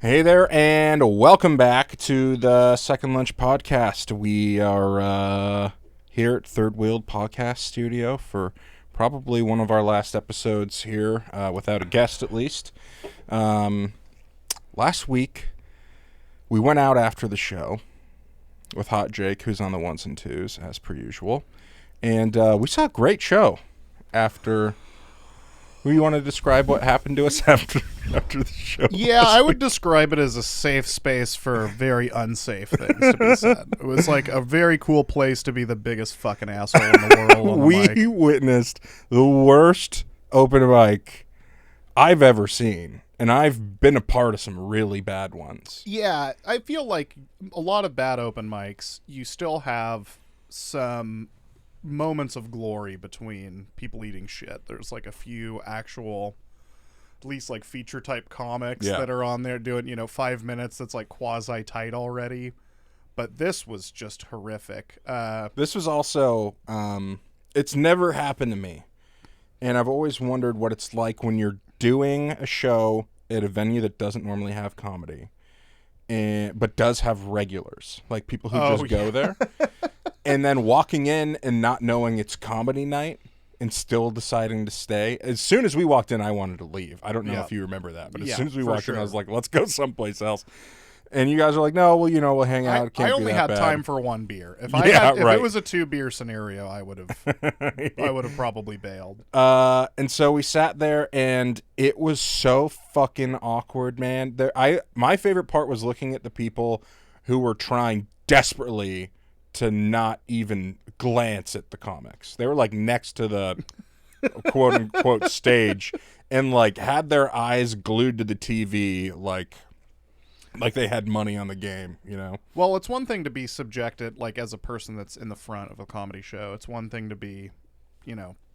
Hey there, and welcome back to the Second Lunch Podcast. We are here at Third Wheeled Podcast Studio for probably one of our last episodes here, without a guest at least. Last week, we went out after the show with Hot Jake, who's on the ones and twos, as per usual. And we saw a great show after... You want to describe what happened to us after the show? Yeah, I would describe it as a safe space for very unsafe things to be said. It was like a very cool place to be the biggest fucking asshole in the world. On the mic. Witnessed the worst open mic I've ever seen, and I've been a part of some really bad ones. Yeah, I feel like a lot of bad open mics, you still have some moments of glory between people eating shit. There's like a few actual, at least like feature type comics that are on there doing, 5 minutes that's like quasi tight already. But this was just horrific. This was also, it's never happened to me. And I've always wondered what it's like when you're doing a show at a venue that doesn't normally have comedy, but does have regulars, like people who go there. And then walking in and not knowing it's comedy night and still deciding to stay. As soon as we walked in, I wanted to leave. I don't know if you remember that, but as soon as we walked in, I was like, let's go someplace else. And you guys are like, no, well, we'll hang out. I only had time for one beer. If it was a 2-beer scenario, I would have probably bailed. And so we sat there, and it was so fucking awkward, man. My favorite part was looking at the people who were trying desperately to not even glance at the comics. They were like next to the quote unquote stage and like had their eyes glued to the TV like they had money on the game, Well, it's one thing to be subjected like as a person that's in the front of a comedy show. It's one thing to be,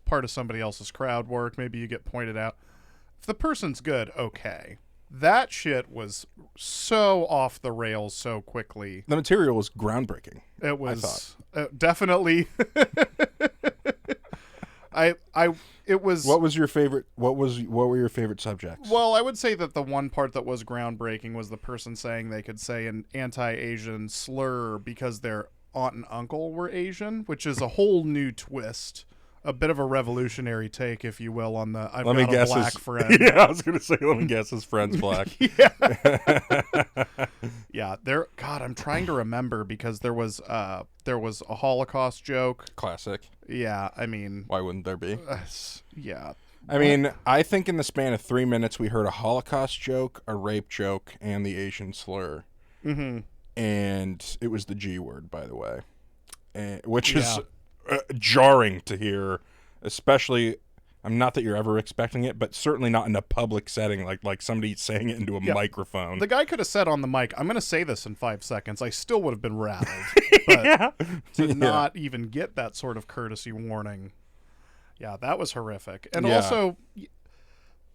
part of somebody else's crowd work. Maybe you get pointed out. If the person's good, okay. That shit was so off the rails so quickly. The material was groundbreaking. It was definitely. It was. What was your favorite? What were your favorite subjects? Well, I would say that the one part that was groundbreaking was the person saying they could say an anti-Asian slur because their aunt and uncle were Asian, which is a whole new twist. A bit of a revolutionary take, if you will, on the I've got a black friend. Yeah, I was going to say, let me guess his friend's black. Yeah. God, I'm trying to remember because there was a Holocaust joke. Classic. Yeah, I mean... Why wouldn't there be? Yeah. I mean, I think in the span of 3 minutes, we heard a Holocaust joke, a rape joke, and the Asian slur. Mm-hmm. And it was the G word, by the way. Which is... jarring to hear, especially, not that you're ever expecting it, but certainly not in a public setting, like somebody saying it into a microphone. The guy could have said on the mic, I'm going to say this in 5 seconds. I still would have been rattled. But to not even get that sort of courtesy warning, that was horrific. And also,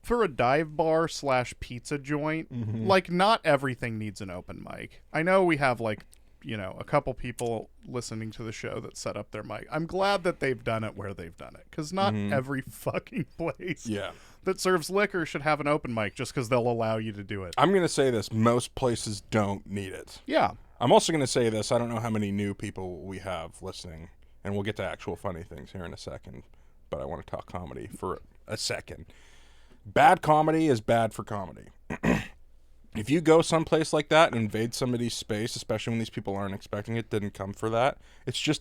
for a dive bar / pizza joint, like, not everything needs an open mic. I know we have, like, a couple people listening to the show that set up their mic. I'm glad that they've done it where they've done it, because not every fucking place that serves liquor should have an open mic just because they'll allow you to do it. I'm going to say this. Most places don't need it. Yeah. I'm also going to say this. I don't know how many new people we have listening, and we'll get to actual funny things here in a second, but I want to talk comedy for a second. Bad comedy is bad for comedy. If you go someplace like that and invade somebody's space, especially when these people aren't expecting it, didn't come for that,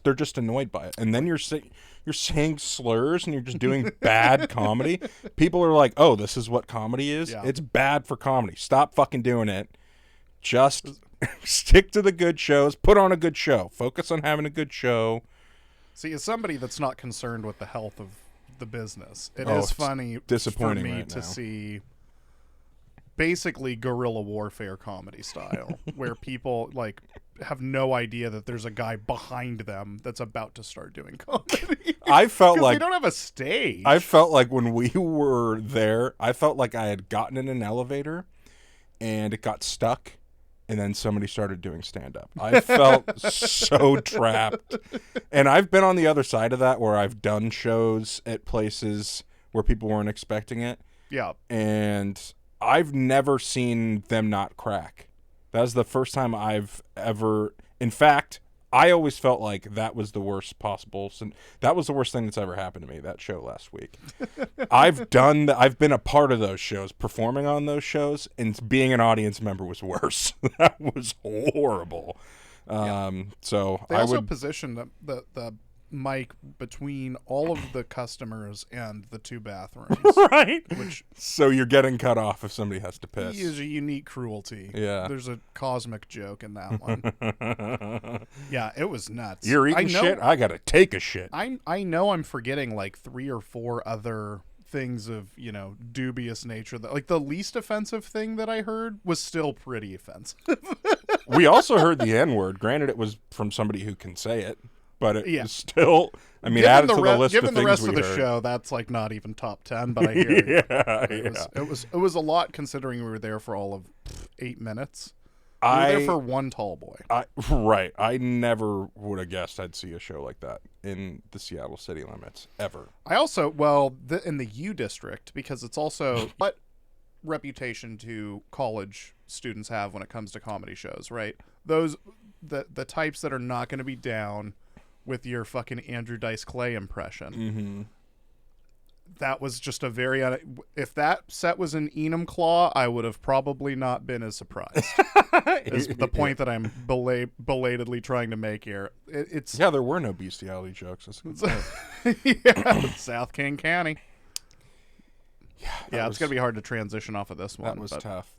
they're just annoyed by it. And then you're saying slurs and you're just doing bad comedy. People are like, oh, this is what comedy is? Yeah. It's bad for comedy. Stop fucking doing it. Just stick to the good shows. Put on a good show. Focus on having a good show. See, as somebody that's not concerned with the health of the business, it is funny for me to see... basically guerrilla warfare comedy style where people like have no idea that there's a guy behind them that's about to start doing comedy. I felt like they don't have a stage. I felt like when we were there, I felt like I had gotten in an elevator and it got stuck and then somebody started doing stand-up. I felt so trapped. And I've been on the other side of that where I've done shows at places where people weren't expecting it. Yeah. And I've never seen them not crack. That was the first time I've ever. In fact, I always felt like that was the worst possible. That was the worst thing that's ever happened to me. That show last week. I've been a part of those shows, performing on those shows, and being an audience member was worse. That was horrible. So They I also would positioned the mic between all of the customers and the two bathrooms. right. Which So you're getting cut off if somebody has to piss. is a unique cruelty. Yeah. There's a cosmic joke in that one. Yeah, it was nuts. You're eating shit? I gotta take a shit. I know I'm forgetting like 3 or 4 other things of, dubious nature. That, like, the least offensive thing that I heard was still pretty offensive. We also heard the N-word. Granted, it was from somebody who can say it, but it was still, I mean, added to the list of things given the rest we of the heard. show, that's like not even top 10, but I hear it. Yeah. It was a lot considering we were there for all of 8 minutes. We were there for one tall boy. Right. I never would have guessed I'd see a show like that in the Seattle city limits, ever. I also, in the U district, because it's also what reputation do college students have when it comes to comedy shows, right? Those, the types that are not going to be down with your fucking Andrew Dice Clay impression. Mm-hmm. That was just a very... if that set was in Enumclaw, I would have probably not been as surprised. Is the point that I'm belatedly trying to make here. It's Yeah, there were no bestiality jokes. That's a good point. yeah, South King County. Yeah, it's going to be hard to transition off of this one. That was tough.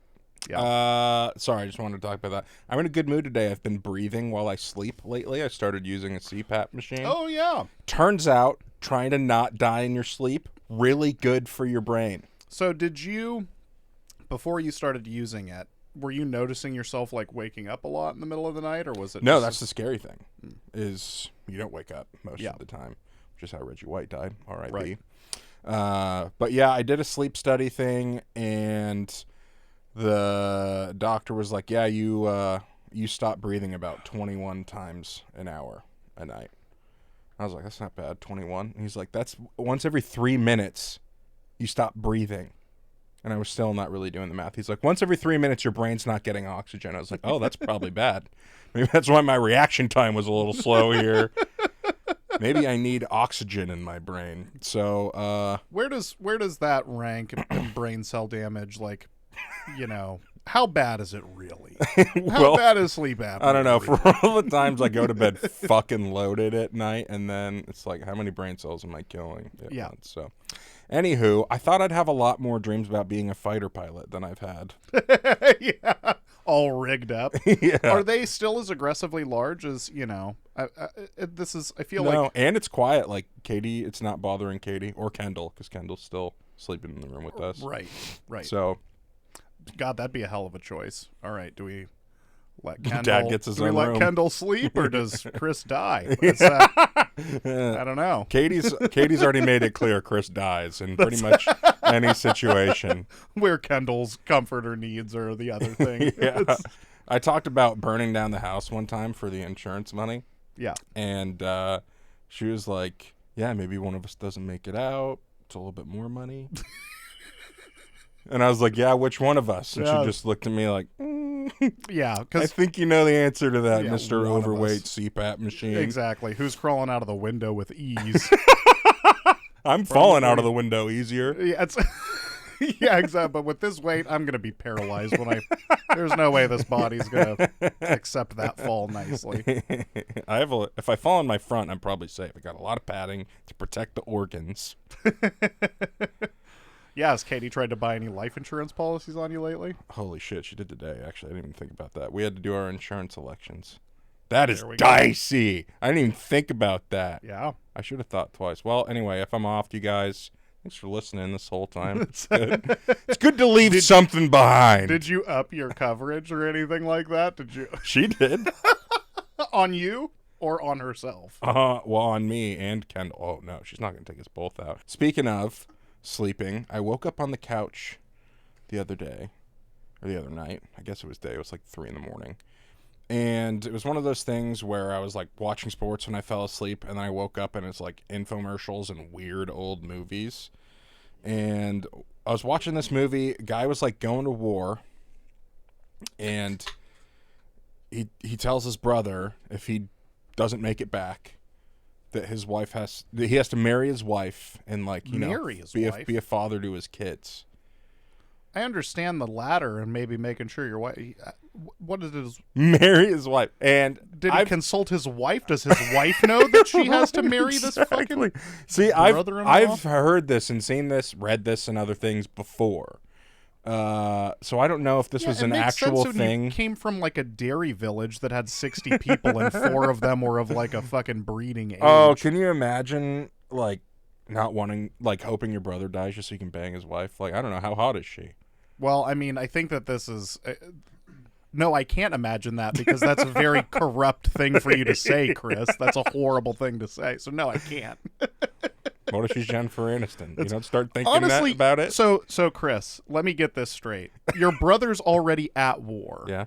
Yeah. Sorry, I just wanted to talk about that. I'm in a good mood today. I've been breathing while I sleep lately. I started using a CPAP machine. Oh, yeah. Turns out, trying to not die in your sleep, really good for your brain. So did you, before you started using it, were you noticing yourself like waking up a lot in the middle of the night, or was it? No, that's the scary thing, is you don't wake up most Yeah. of the time, which is how Reggie White died, R.I.P. Right. But yeah, I did a sleep study thing, and the doctor was like, yeah, you stop breathing about 21 times an hour a night. I was like, that's not bad, 21. And he's like, that's once every 3 minutes you stop breathing. And I was still not really doing the math. He's like, once every 3 minutes your brain's not getting oxygen. I was like, oh, that's probably bad. Maybe that's why my reaction time was a little slow here. Maybe I need oxygen in my brain. So where does that rank in brain cell damage? Like, how bad is it really? How bad is sleep apnea? I don't know. Really? For all the times I go to bed fucking loaded at night, and then it's like, how many brain cells am I killing at once? So, anywho, I thought I'd have a lot more dreams about being a fighter pilot than I've had. Yeah, all rigged up. Yeah. Are they still as aggressively large as this is? I feel No, like, and it's quiet. Like Katie, it's not bothering Katie or Kendall, because Kendall's still sleeping in the room with us. right. So, God, that'd be a hell of a choice. All right, do we let Kendall? Dad gets his do we own let room. Kendall sleep, or does Chris die? I don't know. Katie's already made it clear Chris dies in pretty much any situation. Where Kendall's comfort or needs are the other thing. Yeah. I talked about burning down the house one time for the insurance money. Yeah. And she was like, yeah, maybe one of us doesn't make it out. It's a little bit more money. And I was like, yeah, which one of us? And she just looked at me like, Yeah, I because think you know the answer to that, Yeah, Mr. one of Overweight us. CPAP machine. exactly. Who's crawling out of the window with ease? I'm falling out of the window easier. Yeah, it's yeah, exactly. But with this weight, I'm gonna be paralyzed when there's no way this body's gonna accept that fall nicely. If I fall on my front, I'm probably safe. I got a lot of padding to protect the organs. Yeah, has Katie tried to buy any life insurance policies on you lately? Holy shit, she did today. Actually, I didn't even think about that. We had to do our insurance elections. That is There we go. dicey. I didn't even think about that. Yeah. I should have thought twice. Well, anyway, if I'm off, you guys, thanks for listening this whole time. It's good. It's good to leave something behind. Did you up your coverage or anything like that? Did you She did. on you or on herself? Well, on me and Kendall. Oh, no, she's not going to take us both out. Speaking of sleeping, I woke up on the couch the other day, or the other night. I guess it was day. It was like 3 a.m. And it was one of those things where I was like watching sports when I fell asleep, and then I woke up and it's like infomercials and weird old movies. And I was watching this movie. A guy was like going to war, and he tells his brother if he doesn't make it back, that he has to marry his wife and like be a father to his kids. I understand the latter and maybe making sure your wife. What is it? Marry his wife. And did he consult his wife? Does his wife know that she has to marry this fucking brother-in-law? I've heard this and seen this, read this, and other things before. So I don't know if this was an actual thing. You came from like a dairy village that had 60 people and 4 of them were of like a fucking breeding age. Oh, can you imagine like not wanting, like hoping your brother dies just so you can bang his wife? Like, I don't know, how hot is she? Well, I mean, I think that this is... no, I can't imagine that because that's a very corrupt thing for you to say, Chris. That's a horrible thing to say. So, no, I can't. What if she's Jennifer Aniston? You don't start thinking about it? So, Chris, let me get this straight. Your brother's already at war. Yeah.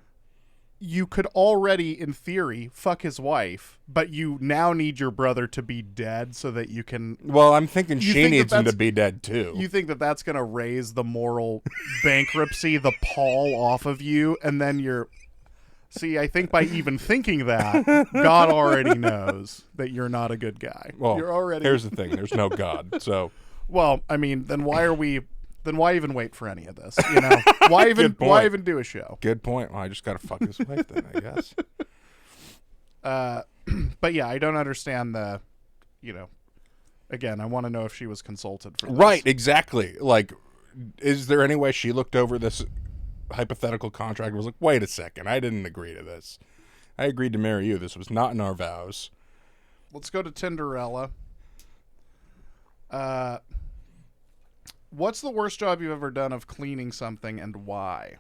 You could already, in theory, fuck his wife, but you now need your brother to be dead so that you can... Well, I'm thinking she needs him to be dead, too. You think that that's going to raise the moral bankruptcy, the pall off of you, and then you're... See, I think by even thinking that, God already knows that you're not a good guy. Well, you're already... here's the thing. There's no God, so... Well, I mean, then why even wait for any of this? You know, why even do a show? Good point. Well, I just gotta fuck his wife then, I guess. But yeah, I don't understand the, again, I want to know if she was consulted for this. Right, exactly. Like, is there any way she looked over this hypothetical contract and was like, wait a second, I didn't agree to this. I agreed to marry you. This was not in our vows. Let's go to Tinderella. What's the worst job you've ever done of cleaning something and why?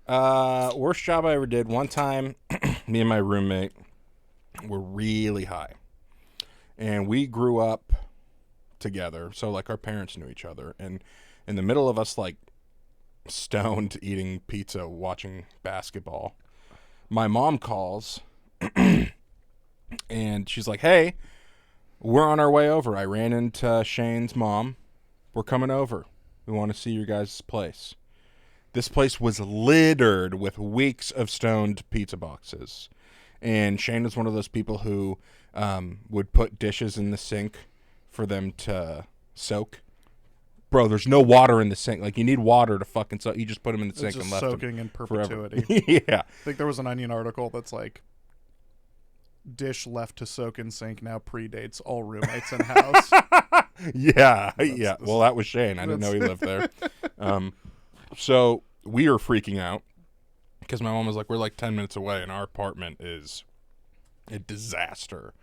Worst job I ever did. One time, me and my roommate were really high. And we grew up together. So, like, our parents knew each other. And in the middle of us, like, stoned, eating pizza, watching basketball, my mom calls. And she's like, hey, we're on our way over. I ran into Shane's mom. We're coming over. We want to see your guys' place. This place was littered with weeks of stoned pizza boxes. And Shane was one of those people who would put dishes in the sink for them to soak. Bro, there's no water in the sink. Like, you need water to fucking soak. You just put them in the sink and left them soaking in perpetuity. Yeah. I think there was an Onion article that's like, dish left to soak in sink now predates all roommates in house. Yeah. Well, that was Shane. I didn't know he lived there. So we are freaking out because my mom was like, we're like 10 minutes away and our apartment is a disaster.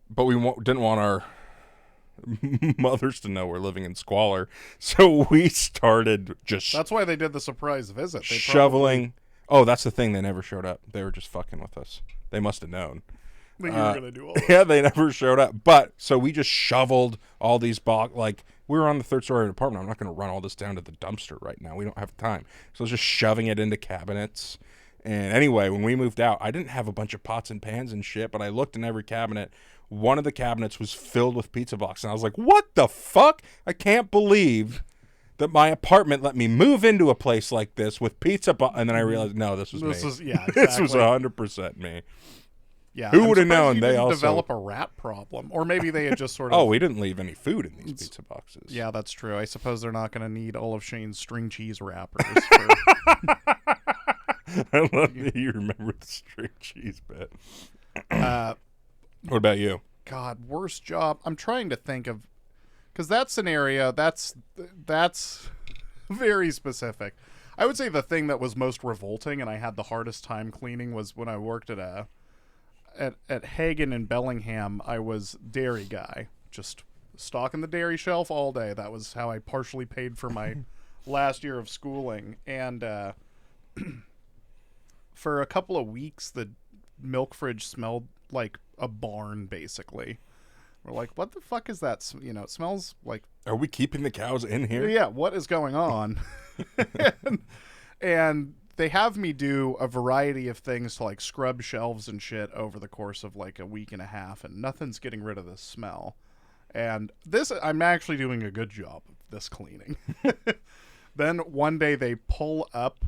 But we didn't want our mothers to know we're living in squalor. So we started just... That's why they did the surprise visit. They shoveling. Oh, that's the thing. They never showed up. They were just fucking with us. They must have known. That you were going to do all that. Yeah, they never showed up. But, so we just shoveled all these like, we were on the third story of the apartment. I'm not going to run all this down to the dumpster right now. We don't have time. So I was just shoving it into cabinets. And anyway, when we moved out, I didn't have a bunch of pots and pans and shit, but I looked in every cabinet. One of the cabinets was filled with pizza boxes. And I was like, what the fuck? I can't believe that my apartment let me move into a place like this with pizza and then I realized, no, this was me. Exactly. This was 100% me. Yeah, who would have known? They also develop a rat problem, or maybe they had just sort of. Oh, we didn't leave any food in these pizza boxes. Yeah, that's true. I suppose they're not going to need all of Shane's string cheese wrappers. I love that you remember the string cheese bit. What about you? God, worst job. I'm trying to think of, because that scenario, that's very specific. I would say the thing that was most revolting and I had the hardest time cleaning was when I worked at Hagen in Bellingham. I was dairy guy, just stocking the dairy shelf all day. That was how I partially paid for my last year of schooling. And for a couple of weeks, the milk fridge smelled like a barn, basically. We're like, what the fuck is that? It smells like... Are we keeping the cows in here? Yeah, what is going on? and they have me do a variety of things to like scrub shelves and shit over the course of like a week and a half, and nothing's getting rid of the smell. And this, I'm actually doing a good job of this cleaning. Then one day they pull up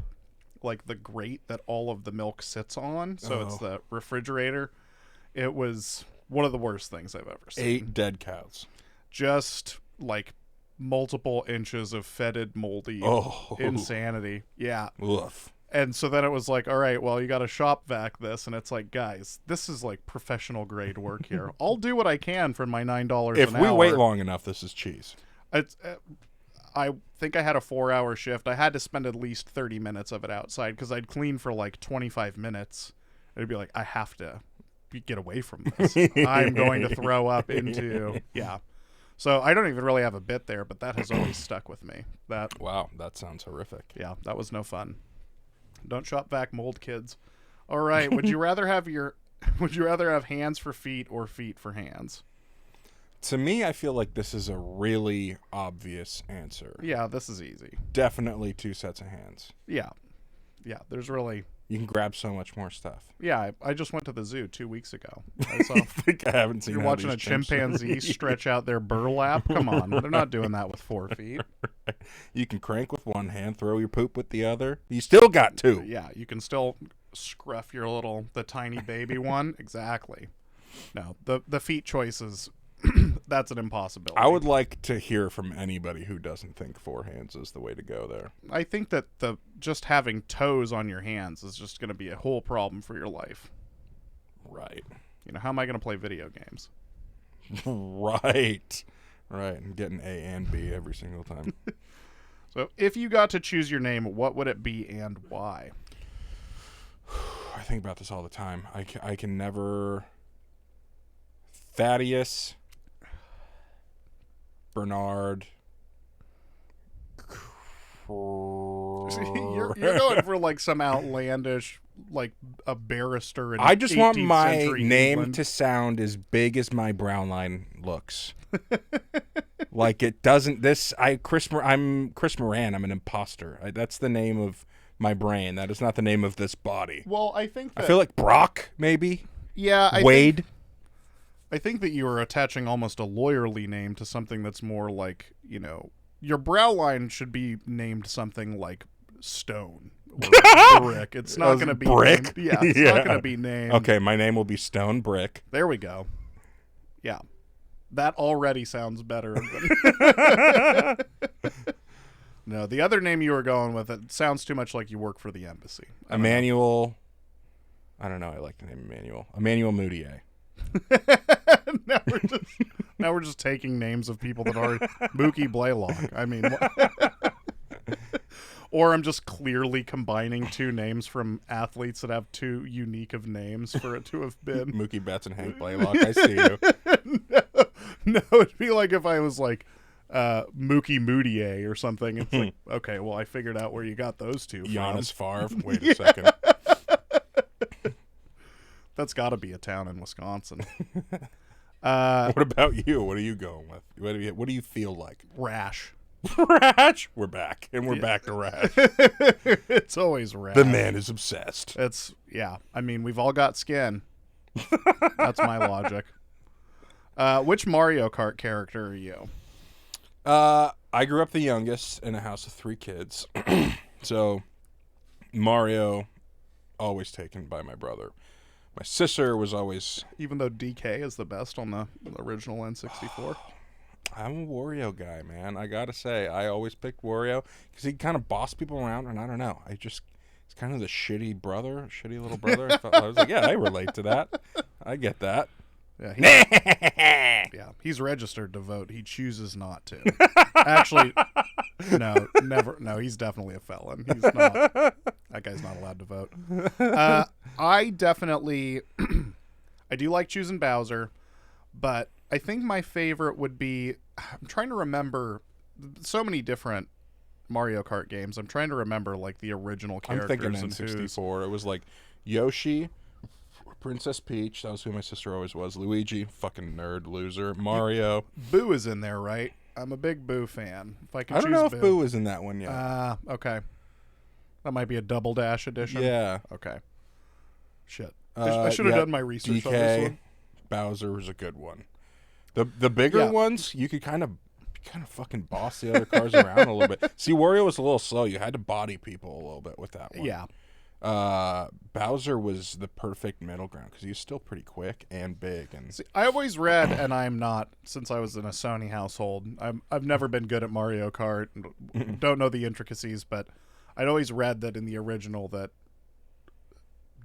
like the grate that all of the milk sits on. So it's the refrigerator. It was one of the worst things I've ever seen. 8 dead cows. Just like multiple inches of fetid, moldy insanity. Yeah. Oof. And so then it was like, all right, well, you got to shop vac this. And it's like, guys, this is like professional grade work here. I'll do what I can for my $9 an hour. If we wait long enough, this is cheese. I think I had a 4-hour shift. I had to spend at least 30 minutes of it outside because I'd clean for like 25 minutes. It'd be like, I have to get away from this. I'm going to throw up into, yeah. So I don't even really have a bit there, but that has always stuck with me. Wow, that sounds horrific. Yeah, that was no fun. Don't shop vac mold, kids. All right, would you rather have hands for feet or feet for hands? To me, I feel like this is a really obvious answer. Yeah, this is easy. Definitely 2 sets of hands. Yeah. Yeah, there's really... You can grab so much more stuff. Yeah, I just went to the zoo 2 weeks ago. I think I haven't seen. You're watching a chimpanzee stretch out their burlap? Come on, they're not doing that with 4 feet. You can crank with one hand, throw your poop with the other. You still got 2. Yeah, you can still scruff the tiny baby one. Exactly. No, the feet choices, that's an impossibility. I would like to hear from anybody who doesn't think 4 hands is the way to go there. I think that just having toes on your hands is just going to be a whole problem for your life. Right. You know, how am I going to play video games? Right. I'm getting A and B every single time. So, if you got to choose your name, what would it be and why? I think about this all the time. I can never... Thaddeus... Bernard. You're going for like some outlandish, like a barrister in I just want 18th my century name England. to sound as big as my brown line looks. Like it doesn't. I'm Chris Moran. I'm an imposter. That's the name of my brain. That is not the name of this body. Well, I feel like Brock, maybe. Yeah, Wade. I think that you are attaching almost a lawyerly name to something that's more like, you know, your brow line should be named something like Stone or Brick. It's not going to be Brick. Named, yeah, it's not going to be named. Okay, my name will be Stone Brick. There we go. Yeah, that already sounds better than. No, the other name you were going with, it sounds too much like you work for the embassy. Emmanuel. I don't know. I like the name Emmanuel. Emmanuel Moutier. now we're just taking names of people that are Mookie Blaylock. I mean, or I'm just clearly combining 2 names from athletes that have 2 unique of names for it to have been Mookie Betts and Hank Blaylock. I see you. No, it'd be like if I was like Mookie Moutier or something. It's like, okay, well, I figured out where you got those 2 from. Giannis Favre. Wait a second. That's got to be a town in Wisconsin. What about you? What are you going with? What do you feel like? Rash. Rash. We're back, and we're back to Rash. It's always Rash. The man is obsessed. I mean, we've all got skin. That's my logic. Which Mario Kart character are you? I grew up the youngest in a house of 3 kids, so Mario, always taken by my brother. My sister was always... Even though DK is the best on the original N64? I'm a Wario guy, man. I gotta say, I always picked Wario because he kind of bossed people around, and I don't know. It's kind of the shitty little brother. I was like, yeah, I relate to that. I get that. Yeah, he's registered to vote. He chooses not to. Actually, no, never. No, he's definitely a felon. He's not. That guy's not allowed to vote. I definitely, I do like choosing Bowser, but I think my favorite would be, I'm trying to remember so many different Mario Kart games. I'm trying to remember like the original characters. I'm thinking N64. It was like Yoshi, Princess Peach, that was who my sister always was. Luigi, fucking nerd loser. Mario. Boo is in there, right? I'm a big Boo fan. If I can I don't know if Boo is in that one yet. Okay. That might be a Double Dash edition. Yeah. Okay. Shit. I should have done my research on this one. Bowser was a good one. The bigger Yeah. ones, you could kind of fucking boss the other cars around a little bit. See, Wario was a little slow. You had to body people a little bit with that one. Yeah. Bowser was the perfect middle ground because he was still pretty quick and big. And See, I always read, and I'm not, since I was in a Sony household, I've never been good at Mario Kart. Don't know the intricacies, but I'd always read that in the original that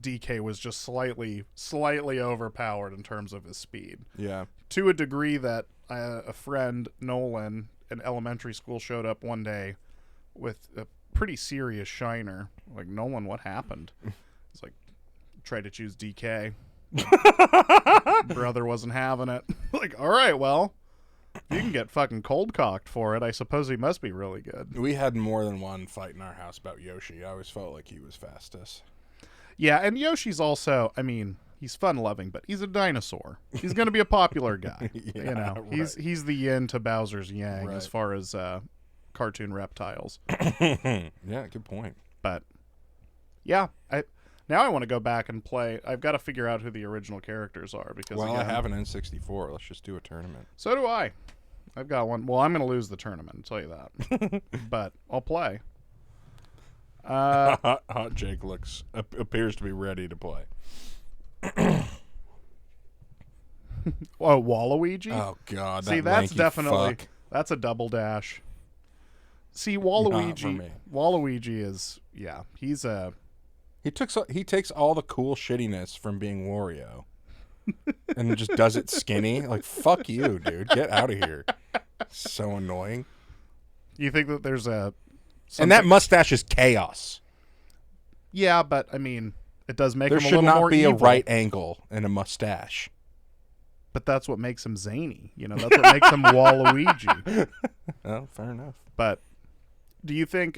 DK was just slightly overpowered in terms of his speed. yeah, To a degree that a friend, Nolan, in elementary school showed up one day with a pretty serious shiner. Like, Nolan, what happened? It's like, tried to choose DK. Brother wasn't having it. Like, all right, well, you can get fucking cold cocked for it. I suppose he must be really good. we had more than one fight in our house about Yoshi. I always felt like he was fastest. Yeah, and Yoshi's also, I mean, he's fun loving, but he's a dinosaur. He's going to be a popular guy. Yeah, you know, right. he's the yin to Bowser's yang Right. as far as cartoon reptiles. Yeah, good point. But yeah, now I want to go back and play. I've got to figure out who the original characters are because Well, I again, have an N64. Let's just do a tournament. So do I. I've got one. Well, I'm going to lose the tournament. I'll tell you that. But I'll play. Hot Jake appears to be ready to play. Oh, Waluigi. Oh God! See, that that's lanky definitely fuck. that's a double dash. See, Not Waluigi. for me. Waluigi is he's a. He takes all the cool shittiness from being Wario, and just does it skinny. Like fuck you, dude. Get out of here. So annoying. You think that there's a. And that mustache is chaos. Yeah, but I mean, it does make There him a should little not more be evil. a right angle in a mustache. But that's what makes him zany. You know, that's what makes him Waluigi. Oh, fair enough. But do you think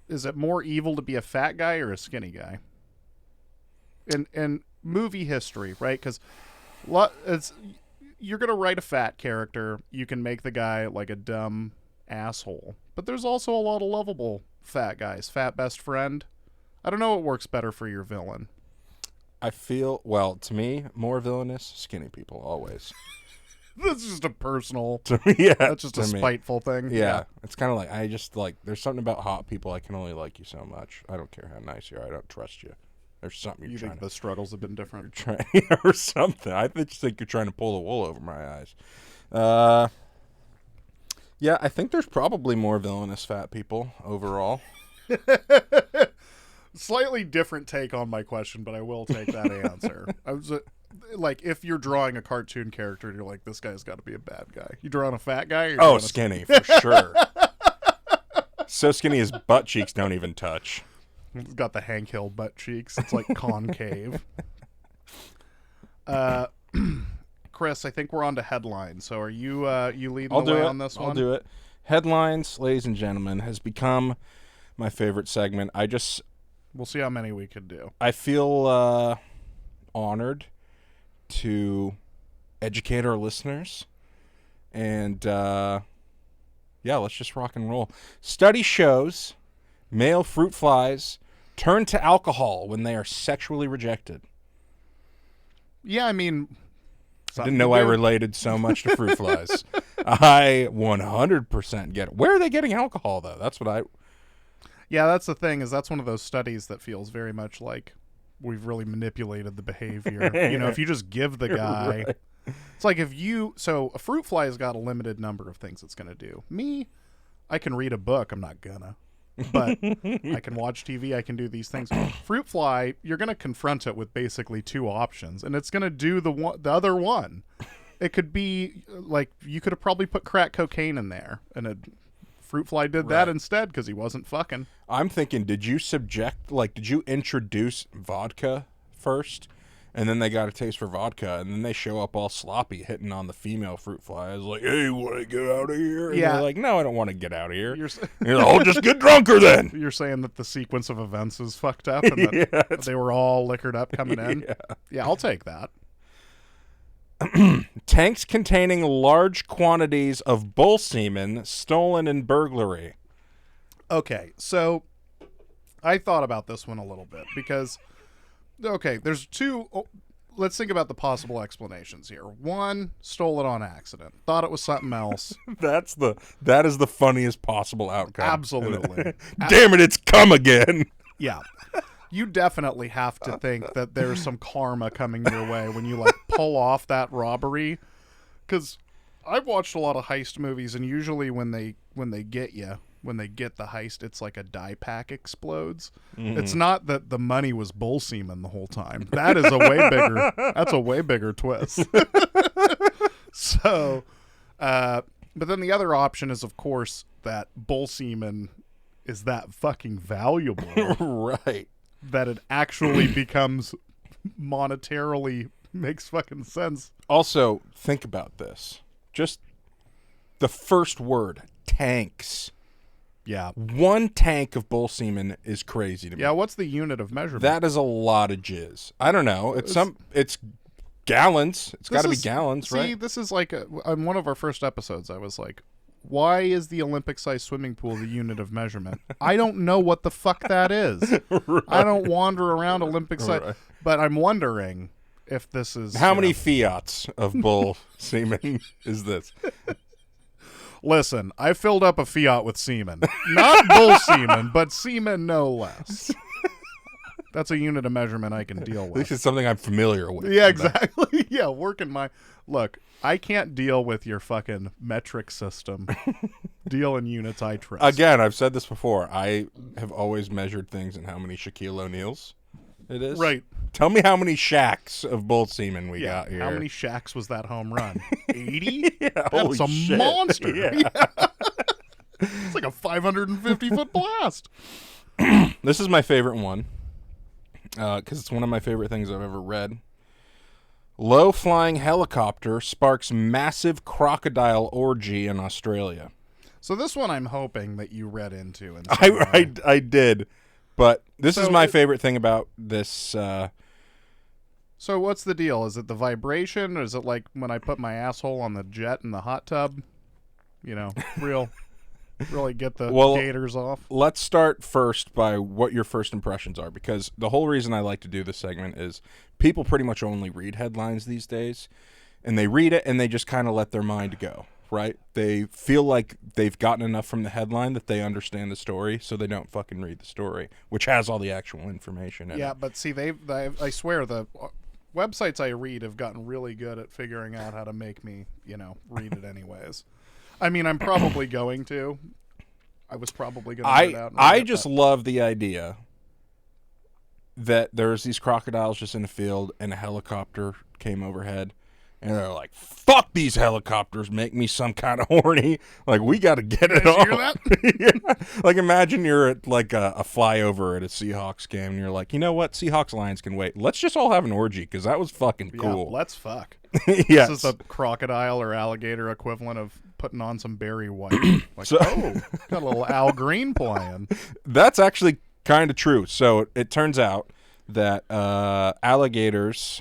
is it more evil to be a fat guy or a skinny guy? In movie history, right? Because you're gonna write a fat character, you can make the guy like a dumb asshole. But there's also a lot of lovable fat guys. Fat best friend. I don't know what works better for your villain. I feel, well, to me, more villainous, skinny people, always. That's just a personal. Yeah. That's just a to me. spiteful thing. Yeah. It's kind of like, there's something about hot people, I can only like you so much. I don't care how nice you are, I don't trust you. There's something you're You trying think to... the struggles have been different? or something. I just think you're trying to pull the wool over my eyes. Yeah, I think there's probably more villainous fat people overall. Slightly different take on my question, but I will take that answer. I was like, if you're drawing a cartoon character, and you're like, this guy's got to be a bad guy. You drawing a fat guy? Or you're Oh, drawing skinny, for sure. So skinny his butt cheeks don't even touch. He's got the Hank Hill butt cheeks. It's like concave. Chris, I think we're on to headlines. So are you leading the way on this one? I'll do it. Headlines, ladies and gentlemen, has become my favorite segment. We'll see how many we can do. I feel honored to educate our listeners. And, yeah, let's just rock and roll. Study shows male fruit flies turn to alcohol when they are sexually rejected. Yeah, I mean... I didn't know I related so much to fruit flies. I 100% get it. Where are they getting alcohol, though? That's what I... Yeah, that's the thing, is that's one of those studies that feels very much like we've really manipulated the behavior. You know, if you just give the guy... Right. It's like if you... So a fruit fly has got a limited number of things it's going to do. Me, I can read a book. I'm not gonna. But I can watch TV. I can do these things. Fruit fly, you're going to confront it with basically two options, and it's going to do the other one. It could be like you could have probably put crack cocaine in there, and a fruit fly did that instead because he wasn't fucking. I'm thinking, did you introduce vodka first, and then they got a taste for vodka, and then they show up all sloppy hitting on the female fruit fly. I was like, hey, want to get out of here? And they're like, no, I don't want to get out of here. You're like, oh, just get drunker then. You're saying that the sequence of events is fucked up and that they were all liquored up coming in? Yeah, I'll take that. Tanks containing large quantities of bull semen stolen in burglary. Okay, so I thought about this one a little bit because, okay, there's two. let's think about the possible explanations here. One, stole it on accident. Thought it was something else. That is the funniest possible outcome. Absolutely. Damn it, it's come again. Yeah. You definitely have to think that there's some karma coming your way when you like pull off that robbery. Because I've watched a lot of heist movies, and usually when they get you, when they get the heist, it's like a dye pack explodes. It's not that the money was bull semen the whole time. That is that's a way bigger twist. So, but then the other option is, of course, that bull semen is that fucking valuable. Right. That it actually becomes monetarily makes fucking sense. Also, think about this. Just the first word, tanks. Yeah. 1 tank of bull semen is crazy to me. Yeah, what's the unit of measurement? That is a lot of jizz. I don't know. It's gallons. It's got to be gallons, right? See, this is like on one of our first episodes, I was like, why is the Olympic-sized swimming pool the unit of measurement? I don't know what the fuck that is. Right. I don't wander around Olympic-sized. Right. But I'm wondering if this is... How many fiats of bull semen is this? Listen, I filled up a Fiat with semen. Not bull semen, but semen no less. That's a unit of measurement I can deal with. This is something I'm familiar with. Yeah, exactly. Yeah, working my... Look, I can't deal with your fucking metric system. Deal in units I trust. Again, I've said this before. I have always measured things in how many Shaquille O'Neals it is. Right. Tell me how many shacks of bull semen we got here. How many shacks was that home run? 80? Yeah, that's a monster. Yeah. It's like a 550-foot blast. This is my favorite one because it's one of my favorite things I've ever read. Low-flying helicopter sparks massive crocodile orgy in Australia. So this one I'm hoping that you read into. I did, but this is my favorite thing about this. So what's the deal? Is it the vibration? Or is it like when I put my asshole on the jet in the hot tub? You know, really get the gators off. Let's start first by what your first impressions are, because the whole reason I like to do this segment is people pretty much only read headlines these days, and they read it and they just kind of let their mind go, right? They feel like they've gotten enough from the headline that they understand the story, so they don't fucking read the story, which has all the actual information in it. Yeah, but see, I swear the websites I read have gotten really good at figuring out how to make me, read it anyways. I mean, I'm probably going to. I was probably going to read it out. I just love the idea that there's these crocodiles just in a field and a helicopter came overhead. And they're like, fuck these helicopters, make me some kind of horny. Like, we got to get it on. Hear that? Yeah. Like, imagine you're at like a flyover at a Seahawks game and you're like, you know what? Seahawks Lions can wait. Let's just all have an orgy because that was fucking cool. Let's fuck. Yes. This is the crocodile or alligator equivalent of putting on some Barry White. Like, got a little Al Green playing. That's actually kind of true. So it turns out that alligators...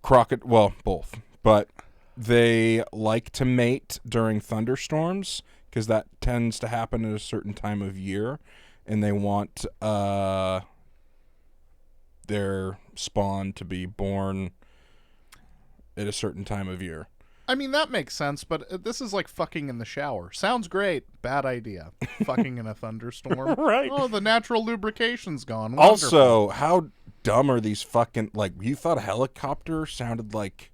both, but they like to mate during thunderstorms because that tends to happen at a certain time of year, and they want their spawn to be born at a certain time of year. I mean, that makes sense, but this is like fucking in the shower. Sounds great. Bad idea. Fucking in a thunderstorm. Right. Oh, the natural lubrication's gone. Wonderful. Also, how dumb are these fucking... Like, you thought a helicopter sounded like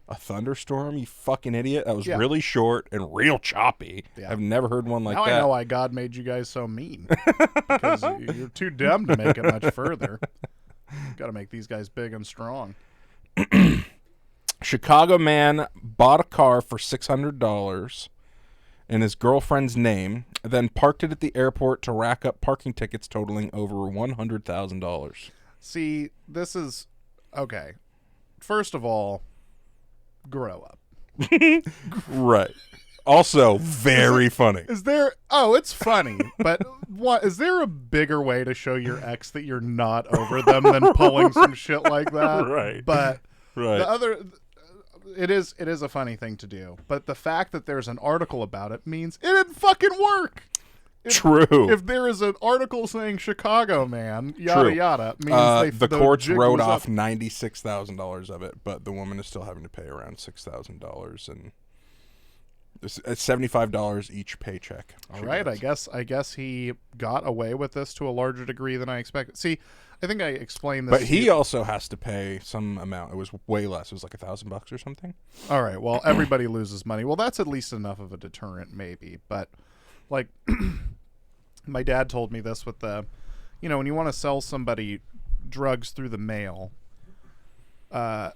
a thunderstorm? You fucking idiot. That was really short and real choppy. Yeah. I've never heard one like that. Now I know why God made you guys so mean. Because you're too dumb to make it much further. Got to make these guys big and strong. Chicago man bought a car for $600 in his girlfriend's name, then parked it at the airport to rack up parking tickets totaling over $100,000. See, this is... Okay. First of all, grow up. Right. Also, very funny. Is there... Oh, it's funny, but what is there a bigger way to show your ex that you're not over them than pulling some shit like that? Right. But right. The other... It is a funny thing to do, but the fact that there's an article about it means it didn't fucking work. True. If there is an article saying Chicago man, yada True. yada, means the courts jig wrote was off up. $96,000 of it, but the woman is still having to pay around $6,000, and it's $75 each paycheck. All right, I guess he got away with this to a larger degree than I expected. See, I think I explained this. But he also has to pay some amount. It was way less. It was like $1,000 or something. All right, well, everybody loses money. Well, that's at least enough of a deterrent, maybe. But like, my dad told me this with the, when you want to sell somebody drugs through the mail, the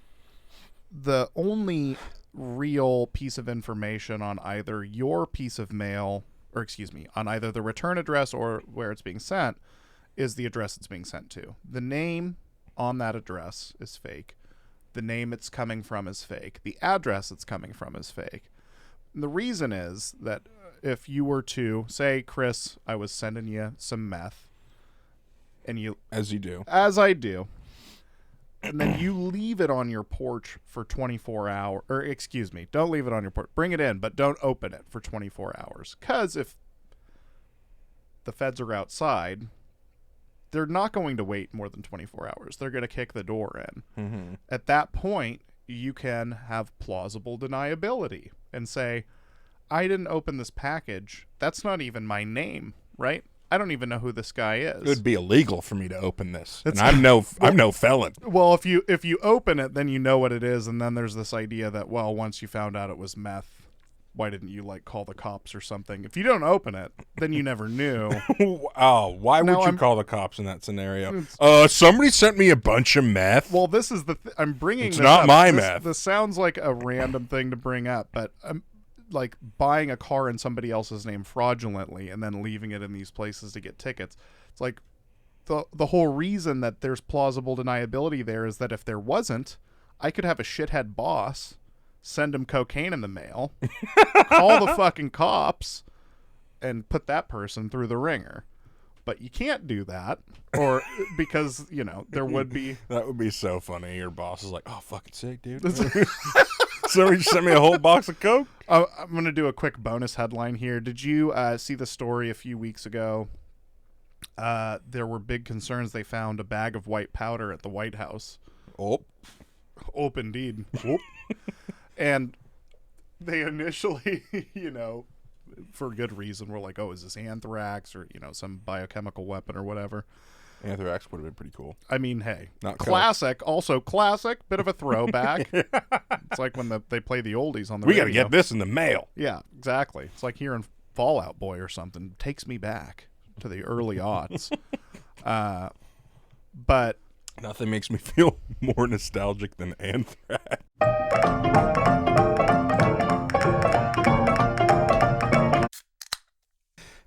only real piece of information on either your piece of mail, or excuse me, on either the return address or where it's being sent, is the address it's being sent to. The name on that address is fake. The name it's coming from is fake. The address it's coming from is fake. And the reason is that if you were to say, Chris, I was sending you some meth, and you, As you do. as I do, and then you leave it on your porch for 24 hours, or excuse me, don't leave it on your porch. Bring it in, but don't open it for 24 hours. Because if the feds are outside, they're not going to wait more than 24 hours. They're going to kick the door in. Mm-hmm. At that point, you can have plausible deniability and say, I didn't open this package. That's not even my name, right? I don't even know who this guy is. It would be illegal for me to open this, and I'm no felon. Well, if you open it, then you know what it is, and then there's this idea that, well, once you found out it was meth, why didn't you call the cops or something? If you don't open it, then you never knew. Oh, why would you call the cops in that scenario? Somebody sent me a bunch of meth. Well, this is I'm bringing. It's this not up. my meth. This sounds like a random thing to bring up, but like buying a car in somebody else's name fraudulently and then leaving it in these places to get tickets. It's like the whole reason that there's plausible deniability there is that if there wasn't, I could have a shithead boss send him cocaine in the mail, call the fucking cops, and put that person through the ringer. But you can't do that, or because, there would be... That would be so funny. Your boss is like, oh, fucking sick, dude. Somebody just sent me a whole box of Coke? I'm going to do a quick bonus headline here. Did you see the story a few weeks ago? There were big concerns. They found a bag of white powder at the White House. Oh, indeed. And they initially, for good reason, were like, oh, is this anthrax or, some biochemical weapon or whatever? Anthrax would have been pretty cool. I mean, hey, Not classic, Coke. Also classic, bit of a throwback. It's like when they play the oldies on the We radio. got to get this in the mail. Yeah, exactly. It's like hearing Fallout Boy or something. Takes me back to the early aughts. But nothing makes me feel more nostalgic than Anthrax.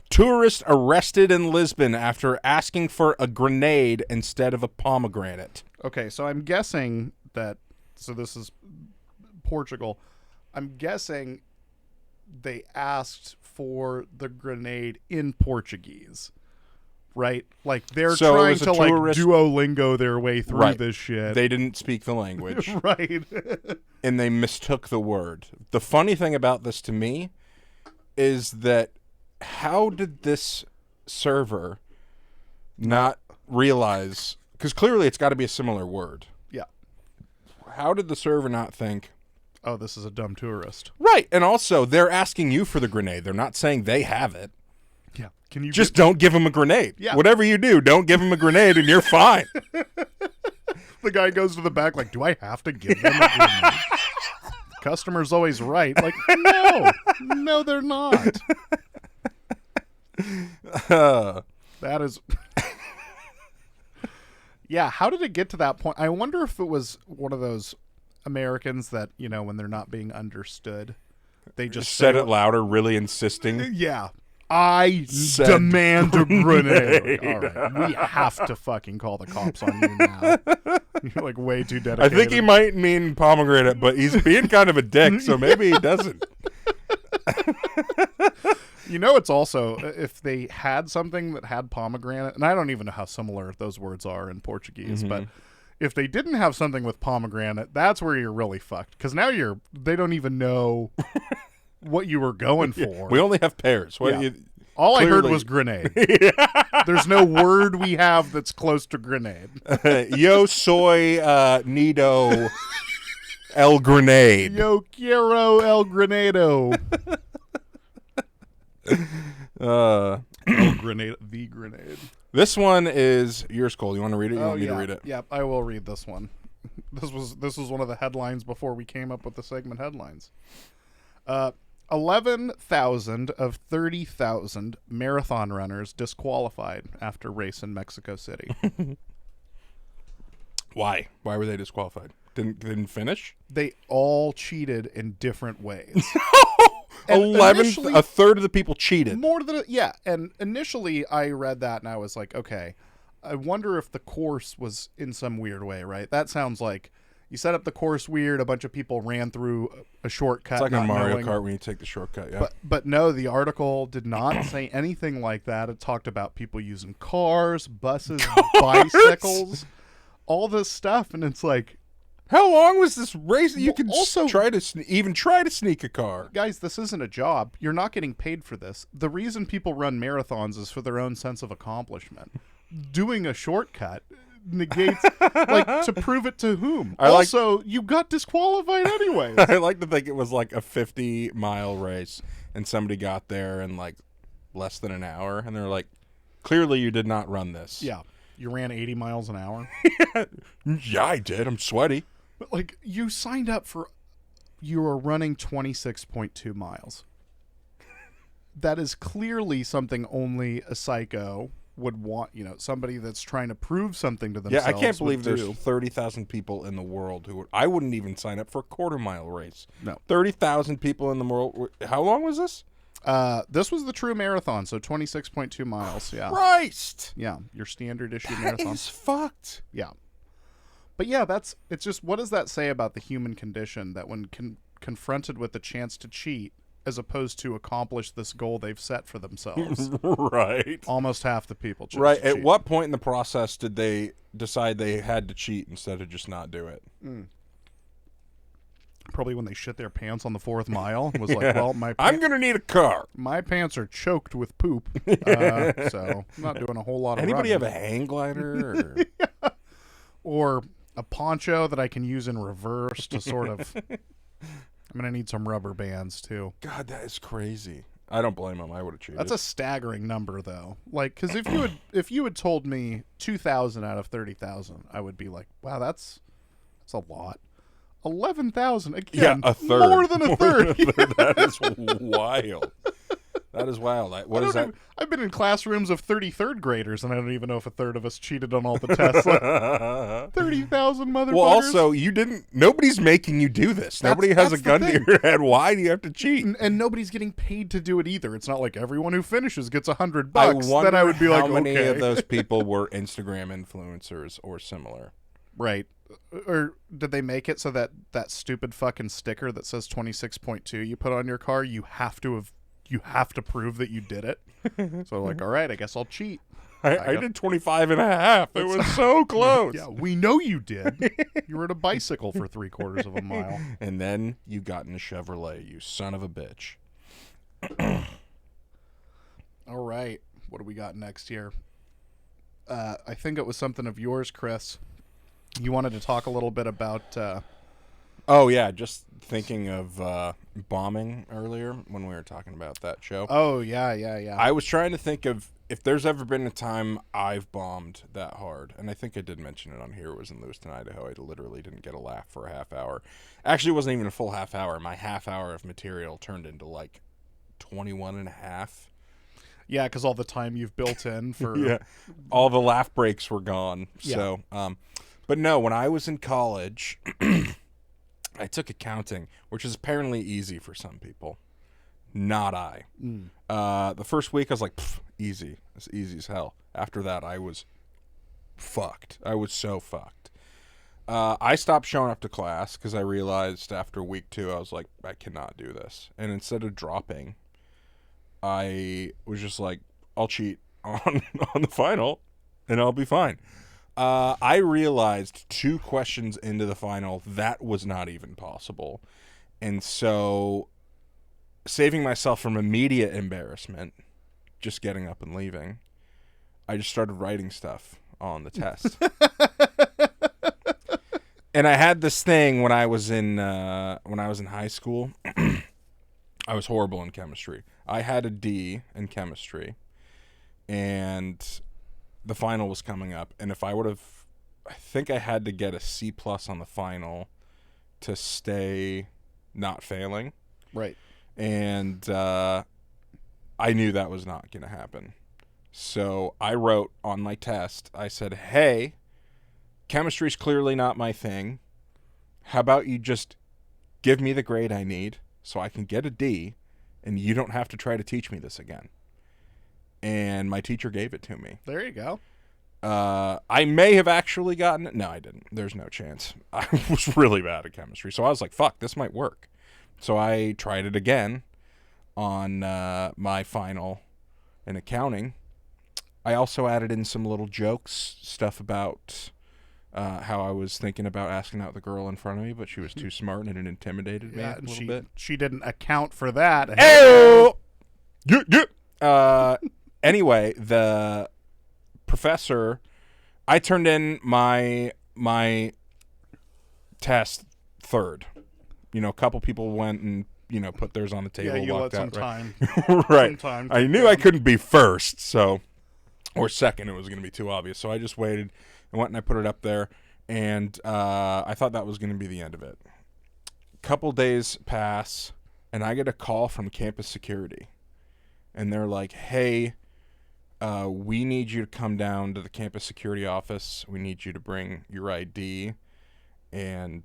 Tourist arrested in Lisbon after asking for a grenade instead of a pomegranate. Okay, so I'm guessing that, so this is Portugal. I'm guessing they asked for the grenade in Portuguese, right? Like they're So it trying was a to tourist- Duolingo their way through Right. this shit. They didn't speak the language, right. and they mistook the word. The funny thing about this to me is that how did this server not realize, because clearly it's got to be a similar word. Yeah. How did the server not think, Oh, this is a dumb tourist. right, and also they're asking you for the grenade. They're not saying they have it. Yeah. Can you Just don't give them a grenade. Yeah. Whatever you do, don't give them a grenade and you're fine. The guy goes to the back like, do I have to give them a grenade? Customer's always right. Like, no, they're not. That is... Yeah, how did it get to that point? I wonder if it was one of those Americans that, when they're not being understood, they just Said say, it louder, really insisting. Yeah. I Said demand a grenade. grenade. All right. We have to fucking call the cops on you now. You're like way too I dedicated. think he might mean pomegranate, but he's being kind of a dick, so maybe he doesn't. It's also, if they had something that had pomegranate, and I don't even know how similar those words are in Portuguese, but if they didn't have something with pomegranate, that's where you're really fucked. Because now they don't even know what you were going for. We only have pears. What Yeah. All I heard Clearly. was grenade. There's no word we have that's close to grenade. Yo soy Nido El Grenade. Yo quiero el grenado. El grenade, the grenade. This one is yours, Cole. You want to read it? You want me to read it? Yeah, I will read this one. This was one of the headlines before we came up with the segment headlines. 11,000 of 30,000 marathon runners disqualified after race in Mexico City. Why? Why were they disqualified? Didn't finish? They all cheated in different ways. 11, a third of the people cheated. More than and initially I read that and I was like, okay, I wonder if the course was in some weird way, right? That sounds like you set up the course weird, a bunch of people ran through a shortcut. It's like on Mario Kart when you take the shortcut, yeah. But no, the article did not say anything like that. It talked about people using cars, buses, bicycles, all this stuff, and it's like, how long was this race? You can also try to even try to sneak a car. Guys, this isn't a job. You're not getting paid for this. The reason people run marathons is for their own sense of accomplishment. Doing a shortcut negates, like, to prove it to whom? You got disqualified anyways. I like to think it was like a 50-mile race, and somebody got there in like less than an hour, and they're like, clearly you did not run this. Yeah. You ran 80 miles an hour? Yeah, I did. I'm sweaty. But, like, you signed up for... You are running 26.2 miles. That is clearly something only a psycho would want, somebody that's trying to prove something to themselves. Yeah, I can't believe there's 30,000 people in the world who I wouldn't even sign up for a quarter-mile race. No. 30,000 people in the world. How long was this? This was the true marathon, so 26.2 miles, yeah. Christ! Yeah, your standard issue That marathon. is fucked. Yeah. But yeah, it's just, what does that say about the human condition that when confronted with the chance to cheat, as opposed to accomplish this goal they've set for themselves? Right. Almost half the people chose Right. to At cheat. what point in the process did they decide they had to cheat instead of just not do it? Probably when they shit their pants on the 4th mile and was like, well, I'm going to need a car. my pants are choked with poop, so I'm not doing a whole lot of Anybody have running. a hang glider? Or a poncho that I can use in reverse to sort of... I'm going to need some rubber bands, too. God, that is crazy. I don't blame them. I would have cheated. That's a staggering number, though. Like, because if you had told me 2,000 out of 30,000, I would be like, wow, that's a lot. 11,000 again. Yeah, a third. More than a third. That is wild. That is wild. What is that? I've been in classrooms of 33rd graders, and I don't even know if a third of us cheated on all the tests. Like, 30,000 motherfuckers. Well, also, nobody's making you do this. Nobody has a gun to your head. Why do you have to cheat? And nobody's getting paid to do it either. It's not like everyone who finishes gets $100. I wonder then I would be how like, many okay. of those people were Instagram influencers or similar. Right. Or did they make it so that stupid fucking sticker that says 26.2 you put on your car, you have to prove that you did it? So like, all right, I guess I'll cheat. I did 25 and a half. It was so close. Yeah, we know you did. You rode a bicycle for 3/4 of a mile. And then you got in a Chevrolet, you son of a bitch. All right. What do we got next here? I think it was something of yours, Chris. You wanted to talk a little bit about... Oh, yeah, just thinking of bombing earlier when we were talking about that show. Oh, yeah. I was trying to think of if there's ever been a time I've bombed that hard. And I think I did mention it on here. It was in Lewiston, Idaho. I literally didn't get a laugh for a half hour. Actually, it wasn't even a full half hour. My half hour of material turned into like 21 and a half. Yeah, because all the time you've built in for... Yeah, all the laugh breaks were gone. Yeah. So, but no, when I was in college... I took accounting, which is apparently easy for some people. Not I. The first week, I was like, easy. It's easy as hell. After that, I was fucked. I was so fucked. I stopped showing up to class because I realized after week 2, I was like, I cannot do this. And instead of dropping, I was just like, I'll cheat on the final, and I'll be fine. I realized 2 questions into the final that was not even possible. And so, saving myself from immediate embarrassment, just getting up and leaving, I just started writing stuff on the test. And I had this thing when I was in high school. I was horrible in chemistry. I had a D in chemistry, and the final was coming up. And if I would have, I think I had to get a C+ on the final to stay not failing. Right. And I knew that was not going to happen. So I wrote on my test, I said, hey, chemistry's clearly not my thing. How about you just give me the grade I need so I can get a D, and you don't have to try to teach me this again. And my teacher gave it to me. There you go. I may have actually gotten it. No, I didn't. There's no chance. I was really bad at chemistry. So I was like, fuck, this might work. So I tried it again on my final in accounting. I also added in some little jokes, stuff about how I was thinking about asking out the girl in front of me, but she was too smart and it intimidated me a little bit. She didn't account for that. Anyway, the professor, I turned in my test third. A couple people went and put theirs on the table. Yeah, you let some out, time. Right. Some time I knew I couldn't be first, or second. It was going to be too obvious. So I just waited and went and I put it up there, and I thought that was going to be the end of it. Couple days pass, and I get a call from campus security, and they're like, "Hey, we need you to come down to the campus security office. We need you to bring your ID, and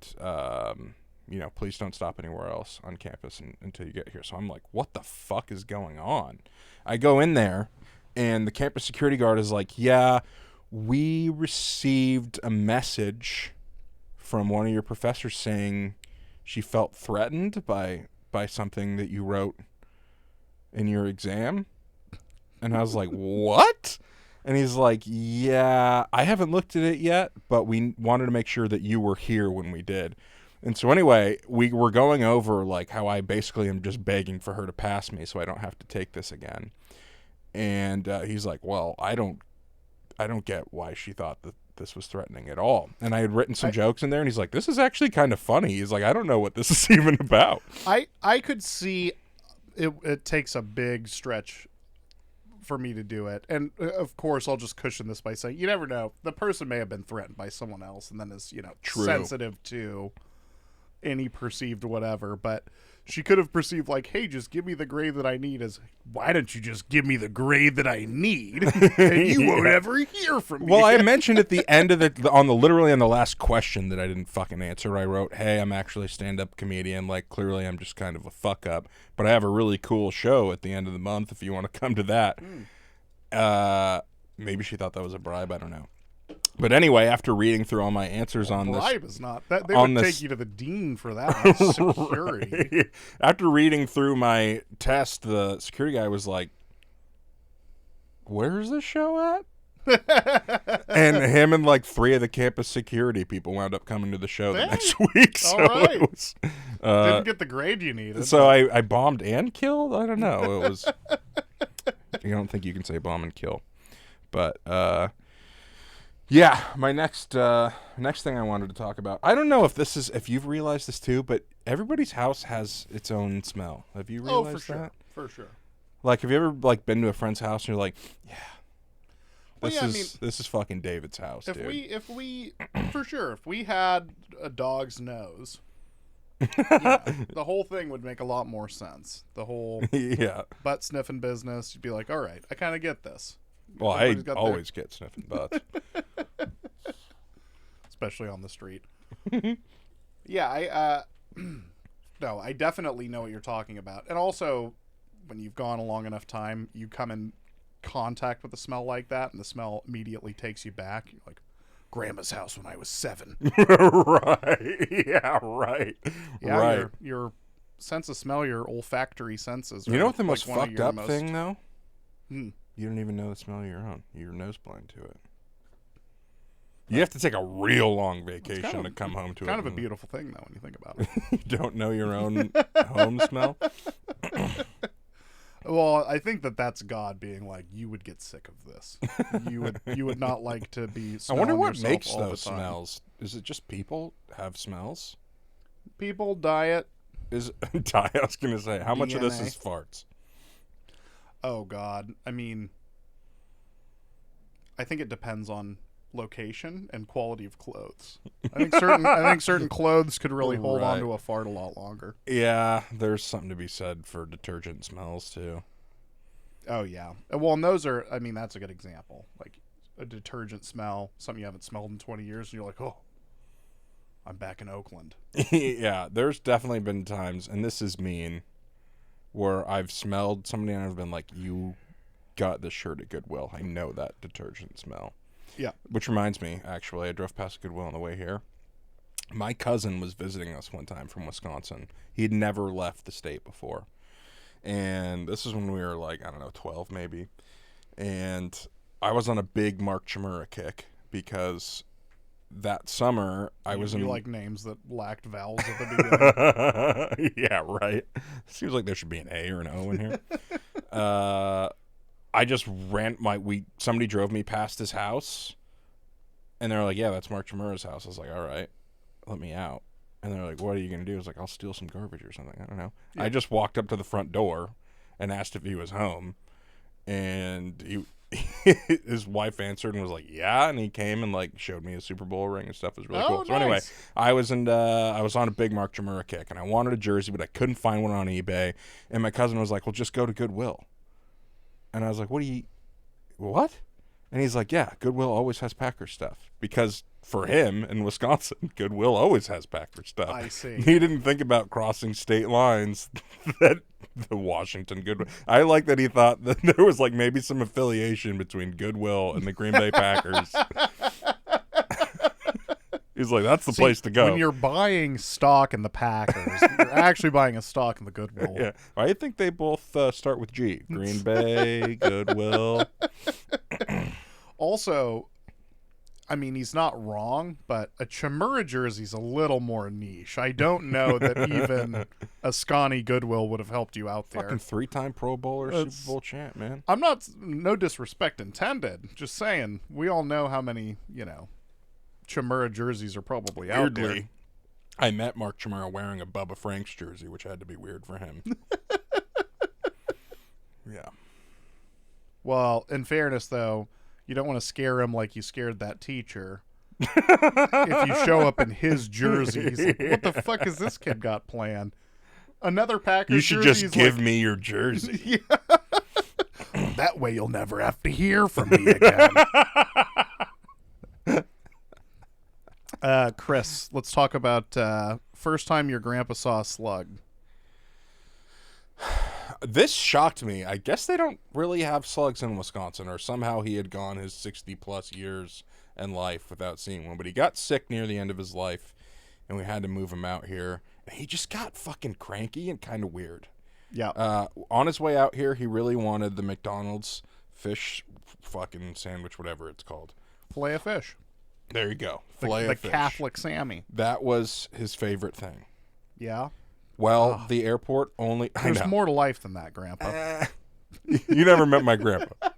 please don't stop anywhere else on campus until you get here." So I'm like, "What the fuck is going on?" I go in there, and the campus security guard is like, "Yeah, we received a message from one of your professors saying she felt threatened by something that you wrote in your exam." And I was like, "What?" And he's like, "Yeah, I haven't looked at it yet, but we wanted to make sure that you were here when we did." And so anyway, we were going over like how I basically am just begging for her to pass me so I don't have to take this again. And he's like, "Well, I don't get why she thought that this was threatening at all." And I had written some jokes in there, and he's like, "This is actually kind of funny." He's like, "I don't know what this is even about." I could see it takes a big stretch for me to do it. And of course, I'll just cushion this by saying, you never know. The person may have been threatened by someone else and then is, True. sensitive to any perceived whatever. But she could have perceived like, hey, just give me the grade that I need, as, why don't you just give me the grade that I need and you won't ever hear from me. Well, I mentioned at the end of literally on the last question that I didn't fucking answer, I wrote, "Hey, I'm actually a stand-up comedian. Like, clearly I'm just kind of a fuck up, but I have a really cool show at the end of the month if you want to come to that." Maybe she thought that was a bribe. I don't know. But anyway, after reading through all my answers on this... bribe is not. They would take you to the dean for that. Security. After reading through my test, the security guy was like, "Where's this show at?" And him and like 3 of the campus security people wound up coming to the show the next week. So all right. it was, didn't get the grade you needed. So I bombed and killed? I don't know. It was... I don't think you can say bomb and kill. But... yeah, my next thing I wanted to talk about. I don't know if you've realized this too, but everybody's house has its own smell. Have you realized for sure. that? For sure. Like, have you ever like been to a friend's house and you're like, "Yeah, Well, this is fucking David's house, dude." If we for sure, if we had a dog's nose, the whole thing would make a lot more sense. The whole butt sniffing business, you'd be like, all right, I kind of get this. Well, I always get sniffing butts. Especially on the street. Yeah, no, I definitely know what you're talking about. And also, when you've gone a long enough time, you come in contact with a smell like that, and the smell immediately takes you back. You're like, Grandma's house when I was 7. Right. Yeah, right. Yeah, right. Your sense of smell, your olfactory senses. You know what the most like fucked up thing, though? You don't even know the smell of your own. You're nose blind to it. You have to take a real long vacation to come home to it. Kind of a beautiful thing, though, when you think about it. You don't know your own home smell? Well, I think that's God being like, you would get sick of this. You would not like to be. I wonder smelling what yourself makes all the those time. smells. Is it just people have smells? People, diet. Is I was gonna say, how much of this DNA. is farts? Oh God. I mean, I think it depends on location and quality of clothes. I think certain clothes could really hold on Right. to a fart a lot longer. Yeah, there's something to be said for detergent smells too. Oh yeah. Well, and those are. I mean, that's a good example. Like a detergent smell, something you haven't smelled in 20 years, and you're like, oh, I'm back in Oakland. Yeah, there's definitely been times, and this is mean, where I've smelled somebody and I've been like, you got this shirt at Goodwill. I know that detergent smell. Yeah. Which reminds me, actually, I drove past Goodwill on the way here. My cousin was visiting us one time from Wisconsin. He'd never left the state before. And this is when we were like, I don't know, 12 maybe. And I was on a big Mark Chimura kick because that summer I was You in like names that lacked vowels at the beginning. Yeah, right. Seems like there should be an A or an O in here. I just ran somebody drove me past his house and they're like, yeah, that's Mark Chimura's house. I was like, all right, let me out. And they're like, what are you going to do? I was like, I'll steal some garbage or something. I don't know. Yeah. I just walked up to the front door and asked if he was home. And his wife answered and was like, yeah. And he came and like showed me a Super Bowl ring and stuff. It was really cool. So anyway, Nice. I was on a big Mark Chimura kick and I wanted a jersey, but I couldn't find one on eBay. And my cousin was like, well, just go to Goodwill. And I was like, what? And he's like, yeah, Goodwill always has Packers stuff. Because for him in Wisconsin, Goodwill always has Packers stuff. I see. He didn't think about crossing state lines that the Washington Goodwill. I like that he thought that there was like maybe some affiliation between Goodwill and the Green Bay Packers. He's like, that's the place to go. When you're buying stock in the Packers, you're actually buying a stock in the Goodwill. Yeah, I think they both start with G. Green Bay, Goodwill. Also, I mean, he's not wrong, but a Chimura jersey's a little more niche. I don't know that even a Scotty Goodwill would have helped you out there. Fucking 3-time Pro Bowler, Super Bowl champ, man. I'm not, no disrespect intended, just saying, we all know how many, Chimura jerseys are probably out there. Weirdly, I met Mark Chimura wearing a Bubba Franks jersey, which had to be weird for him. Yeah. Well, in fairness, though, you don't want to scare him like you scared that teacher. If you show up in his jersey, he's like, what the fuck has this kid got planned? Another Packers You should jersey? just give me your jersey. Yeah. That way you'll never have to hear from me again. Chris, let's talk about first time your grandpa saw a slug. This shocked me. I guess they don't really have slugs in Wisconsin, or somehow he had gone his 60-plus years in life without seeing one. But he got sick near the end of his life, and we had to move him out here. And he just got fucking cranky and kind of weird. Yeah. On his way out here, he really wanted the McDonald's fish fucking sandwich, whatever it's called. Fillet of fish. There you go. The Fillet of fish. Catholic Sammy. That was his favorite thing. Yeah. Well, the airport only... I There's know. more to life than that, Grandpa. You never met my grandpa.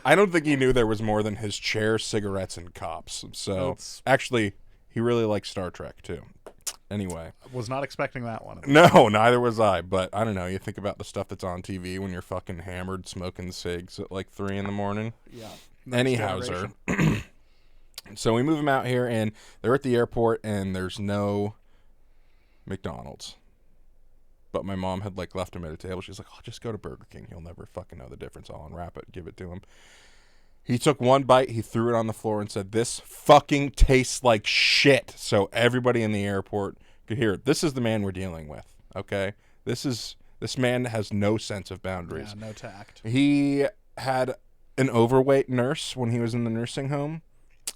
I don't think he knew there was more than his chair, cigarettes, and cops. So, actually, he really liked Star Trek, too. Anyway. Was not expecting that one. No, neither was I. But, I don't know. You think about the stuff that's on TV when you're fucking hammered smoking cigs at like 3 in the morning. Yeah. Anyhow, so we move him out here, and they're at the airport, and there's no McDonald's. But my mom had like left him at a table. She's like, "Oh, just go to Burger King. He'll never fucking know the difference. I'll unwrap it, give it to him." He took one bite, he threw it on the floor, and said, "This fucking tastes like shit." So everybody in the airport could hear it. This is the man we're dealing with. Okay, this man has no sense of boundaries. Yeah, no tact. He had an overweight nurse when he was in the nursing home,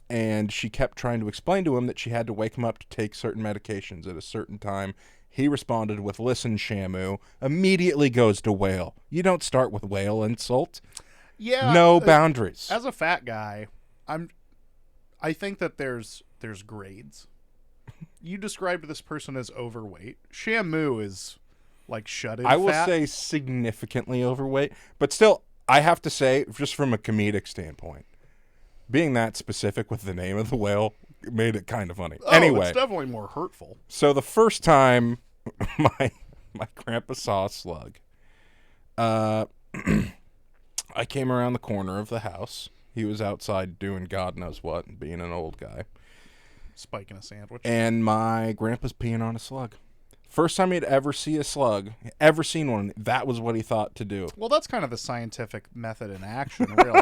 and she kept trying to explain to him that she had to wake him up to take certain medications at a certain time. He responded with, "Listen, Shamu," immediately goes to whale. You don't start with whale insult. Yeah. No boundaries. As a fat guy, I think that there's grades. You described this person as overweight. Shamu is like shut-in I will fat. say significantly overweight, but still, I have to say, just from a comedic standpoint, being that specific with the name of the whale made it kind of funny. Oh, Anyway, it's definitely more hurtful. so the first time my grandpa saw a slug, I came around the corner of the house. He was outside doing God knows what, and being an old guy. Spiking a sandwich. And my grandpa's peeing on a slug. First time he'd ever seen one, that was what he thought to do. Well, that's kind of the scientific method in action, really.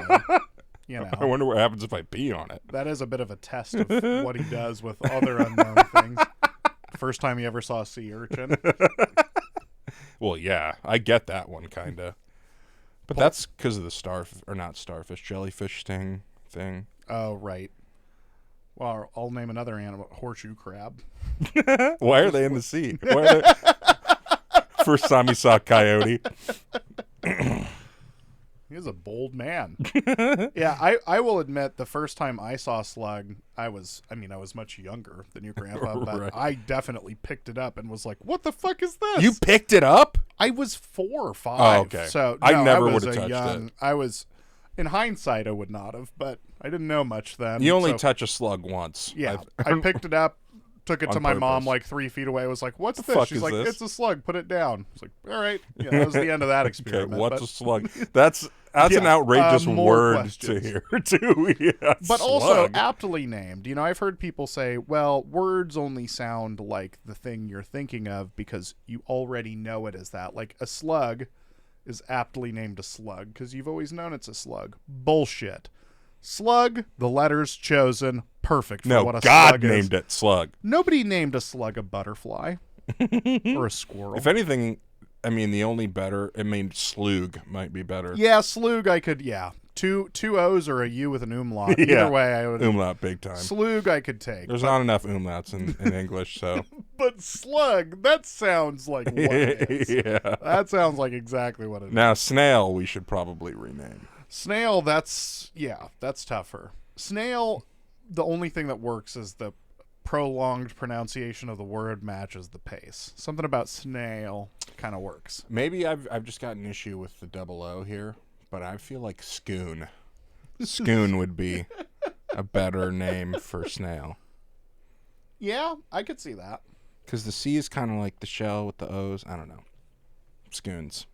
You know, I wonder what happens if I pee on it. that is a bit of a test of what he does with other unknown things. First time he ever saw a sea urchin. Well, yeah, I get that one, kind of. But that's because of the jellyfish sting thing. Oh, right. Well, I'll name another animal, horseshoe crab. Why are they in the sea? First time he saw a coyote. He was a bold man. Yeah, I will admit the first time I saw a slug, I was much younger than your grandpa, but Right. I definitely picked it up and was like, what the fuck is this? You picked it up? I was 4 or 5. Oh, okay. So I no, never was would've a touched young, it. I was, in hindsight, I would not have, but I didn't know much then. You only so, touch a slug once. yeah, I picked it up, took it On to my mom purpose. like 3 feet away. I was like, what's The this? fuck She's is like, this? it's a slug. Put it down. I was like, all right. Yeah, that was the end of that Okay, experiment. what's but, a slug? That's an Yeah, outrageous more word questions. to hear, too. Yeah, but also slug. aptly named. You know, I've heard people say, well, words only sound like the thing you're thinking of because you already know it as that. Like a slug is aptly named a slug because you've always known it's a slug. Bullshit. Slug, the letters chosen, perfect for what a God slug named is. it slug. Nobody named a slug a butterfly or a squirrel. If anything, the only better, slug might be better. Yeah, slug I could, yeah. Two O's or a U with an umlaut. Yeah. Either way, I would. Umlaut big time. Slug I could take. There's not enough umlauts in English, so. But slug, that sounds like what it is. Yeah. That sounds like exactly what it is. Now, snail, we should probably rename. Snail, that's tougher. Snail, the only thing that works is the prolonged pronunciation of the word matches the pace. Something about snail kind of works. Maybe I've just got an issue with the double O here, but I feel like scoon. Scoon would be a better name for snail. Yeah, I could see that. Because the C is kind of like the shell with the O's. I don't know. Scoons.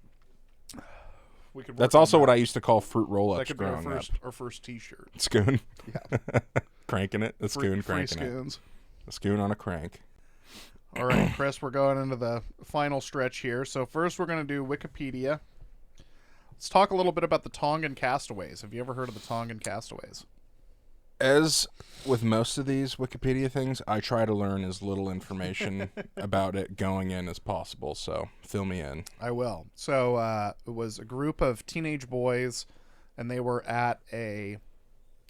We could. That's also what I used to call fruit that roll-ups could be our growing up. first T-shirt. Scoon. Yeah, Cranking it. The scoon free cranking it. scoons. A scoon on a crank. All right, Chris, we're going into the final stretch here. So first, we're going to do Wikipedia. Let's talk a little bit about the Tongan castaways. Have you ever heard of the Tongan castaways? As with most of these Wikipedia things, I try to learn as little information about it going in as possible, so fill me in. I will. So it was a group of teenage boys, and they were at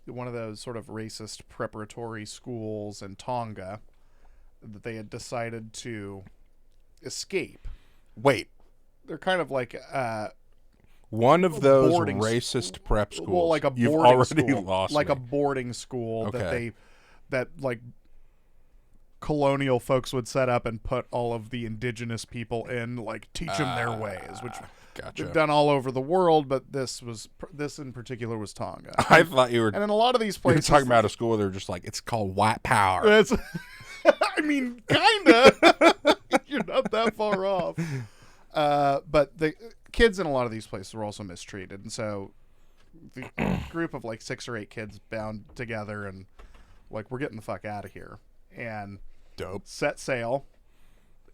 one of those sort of racist preparatory schools in Tonga that they had decided to escape. Wait, They're kind of like one of those boarding racist prep schools. well, like a You've boarding already school, lost like me. a boarding school Okay. that like colonial folks would set up and put all of the indigenous people in, like teach them their ways, which Gotcha. they've done all over the world, but this in particular was Tonga. I thought you were, And in a lot of these you were places, talking about a school where they're just like, it's called white power. it's, I mean, kinda. You're not that far off. But the kids in a lot of these places were also mistreated, and so the group of like 6 or 8 kids bound together and like, we're getting the fuck out of here, and Dope. set sail.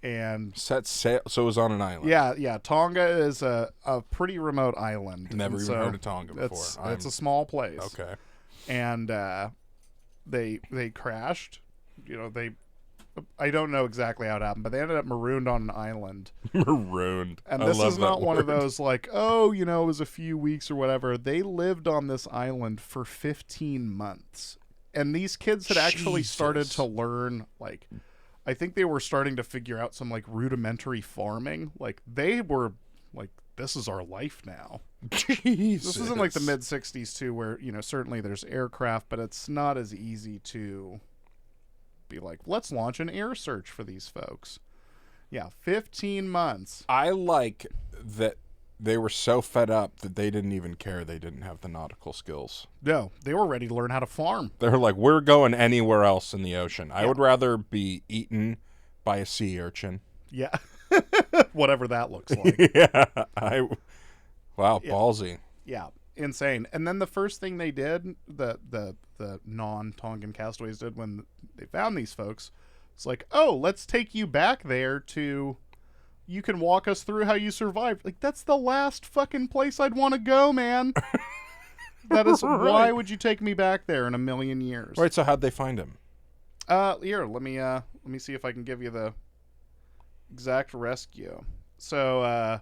And Set sail. So it was on an island. yeah, Tonga is a pretty remote island. Never and even so heard of Tonga before. It's a small place. Okay. And they crashed. You know, I don't know exactly how it happened, but they ended up marooned on an island. Marooned. And I this love is not that one of word. those like, oh, you know, it was a few weeks or whatever. They lived on this island for 15 months. And these kids had actually started Jesus. to learn, like, I think they were starting to figure out some like rudimentary farming. Like, they were like, this is our life now. Jesus. This is in like the mid 60s too, where, you know, certainly there's aircraft, but it's not as easy to be like, let's launch an air search for these folks. Yeah, 15 months. I like that they were so fed up that they didn't even care they didn't have the nautical skills. No, they were ready to learn how to farm. They're like, we're going anywhere else in the ocean. I would rather be eaten by a sea urchin. Yeah. Whatever that looks like. Wow, ballsy. Yeah, insane. And then the first thing they did, the non-Tongan castaways did when they found these folks, it's like, oh, let's take you back there to... You can walk us through how you survived. Like, that's the last fucking place I'd want to go, man. That is Right. Why would you take me back there in a million years? Right, so how'd they find him? Here, let me see if I can give you the exact rescue. So,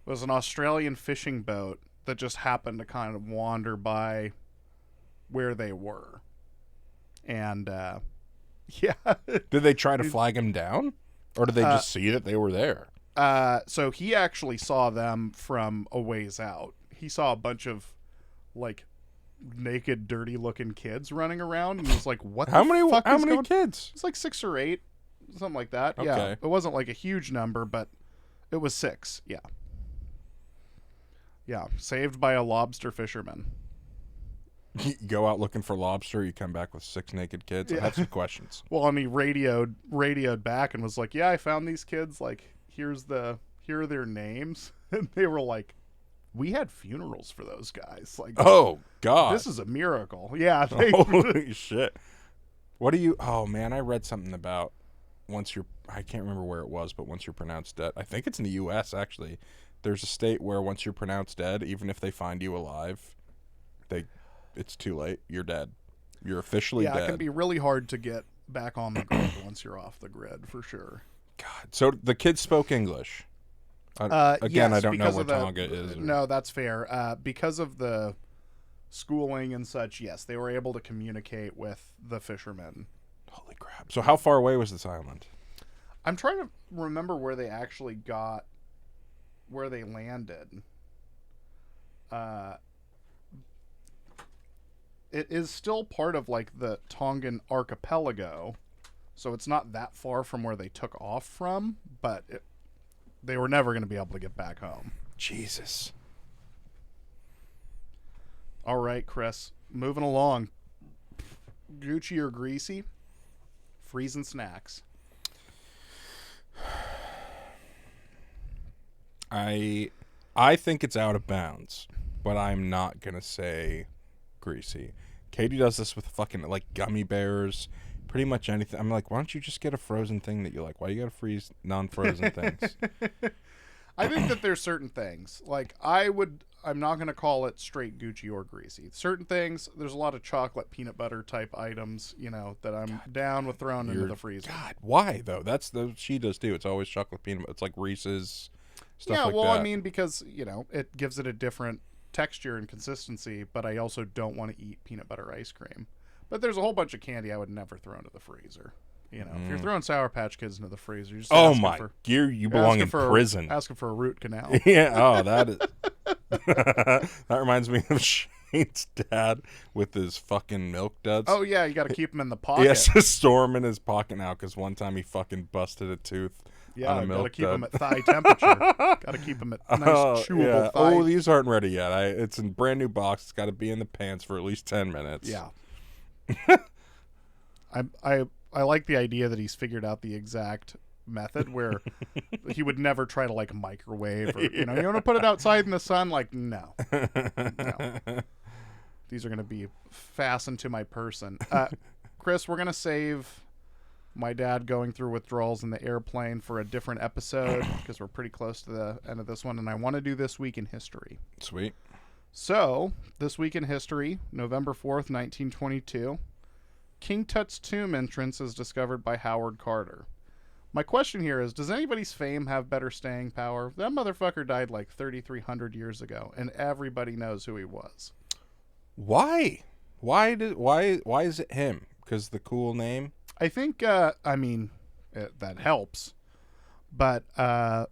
it was an Australian fishing boat that just happened to kind of wander by where they were. And, yeah. Did they try to flag him down? Or did they just see that they were there? So he actually saw them from a ways out. He saw a bunch of, like, naked, dirty-looking kids running around, and he was like, "What the fuck is going on?" How many kids? It's like 6 or 8, something like that. Okay. Yeah, it wasn't like a huge number, but it was 6. Yeah, yeah. Saved by a lobster fisherman. You go out looking for lobster, you come back with 6 naked kids. I have some questions. Well, and he radioed back and was like, "Yeah, I found these kids. Like, here are their names," and they were like, "We had funerals for those guys. Like, Oh, God. this is a miracle." Yeah. Holy shit. What do you... Oh, man, I read something about I can't remember where it was, but once you're pronounced dead... I think it's in the U.S., actually. There's a state where once you're pronounced dead, even if they find you alive, it's too late. You're dead. You're officially dead. Yeah, it can be really hard to get back on the grid once you're off the grid, for sure. God. So the kids spoke English. Again, yes, I don't know because where of the- Tonga is. No, that's fair. Because of the schooling and such, yes, they were able to communicate with the fishermen. Holy crap. So how far away was this island? I'm trying to remember where they landed. It is still part of, like, the Tongan archipelago, so it's not that far from where they took off from, but they were never going to be able to get back home. Jesus. All right, Chris, moving along. Gucci or greasy? Freezing snacks. I think it's out of bounds, but I'm not going to say greasy. Katie does this with fucking, like, gummy bears, pretty much anything. I'm like, why don't you just get a frozen thing that you like? Why you gotta freeze non-frozen things? I think that there's certain things. Like, I'm not going to call it straight Gucci or greasy. Certain things, there's a lot of chocolate, peanut butter type items, that I'm down with throwing into the freezer. God, why, though? That's she does, too. It's always chocolate peanut butter. It's like Reese's, stuff like that. I mean, because, it gives it a different texture and consistency, but I also don't want to eat peanut butter ice cream. But there's a whole bunch of candy I would never throw into the freezer. If you're throwing Sour Patch Kids into the freezer, you're just you belong in prison. Asking for a root canal. Yeah, oh, that is... that reminds me of Shane's dad with his fucking milk duds. Oh, yeah, you got to keep them in the pocket. He has to store them in his pocket now because one time he fucking busted a tooth. Yeah, on a milk gotta keep dud. them at thigh temperature. Gotta keep them at nice chewable thigh. Oh, these aren't ready yet. It's in brand new box. It's got to be in the pants for at least 10 minutes. Yeah. I like the idea that he's figured out the exact method where he would never try to, like, microwave or, you want to put it outside in the sun? Like, no. These are going to be fastened to my person. Chris, we're going to save my dad going through withdrawals in the airplane for a different episode because we're pretty close to the end of this one, and I want to do this week in history. Sweet. So, this week in history, November 4th, 1922, King Tut's tomb entrance is discovered by Howard Carter. My question here is, does anybody's fame have better staying power? That motherfucker died like 3,300 years ago, and everybody knows who he was. Why? Why is it him? Because the cool name? I think, that helps. But I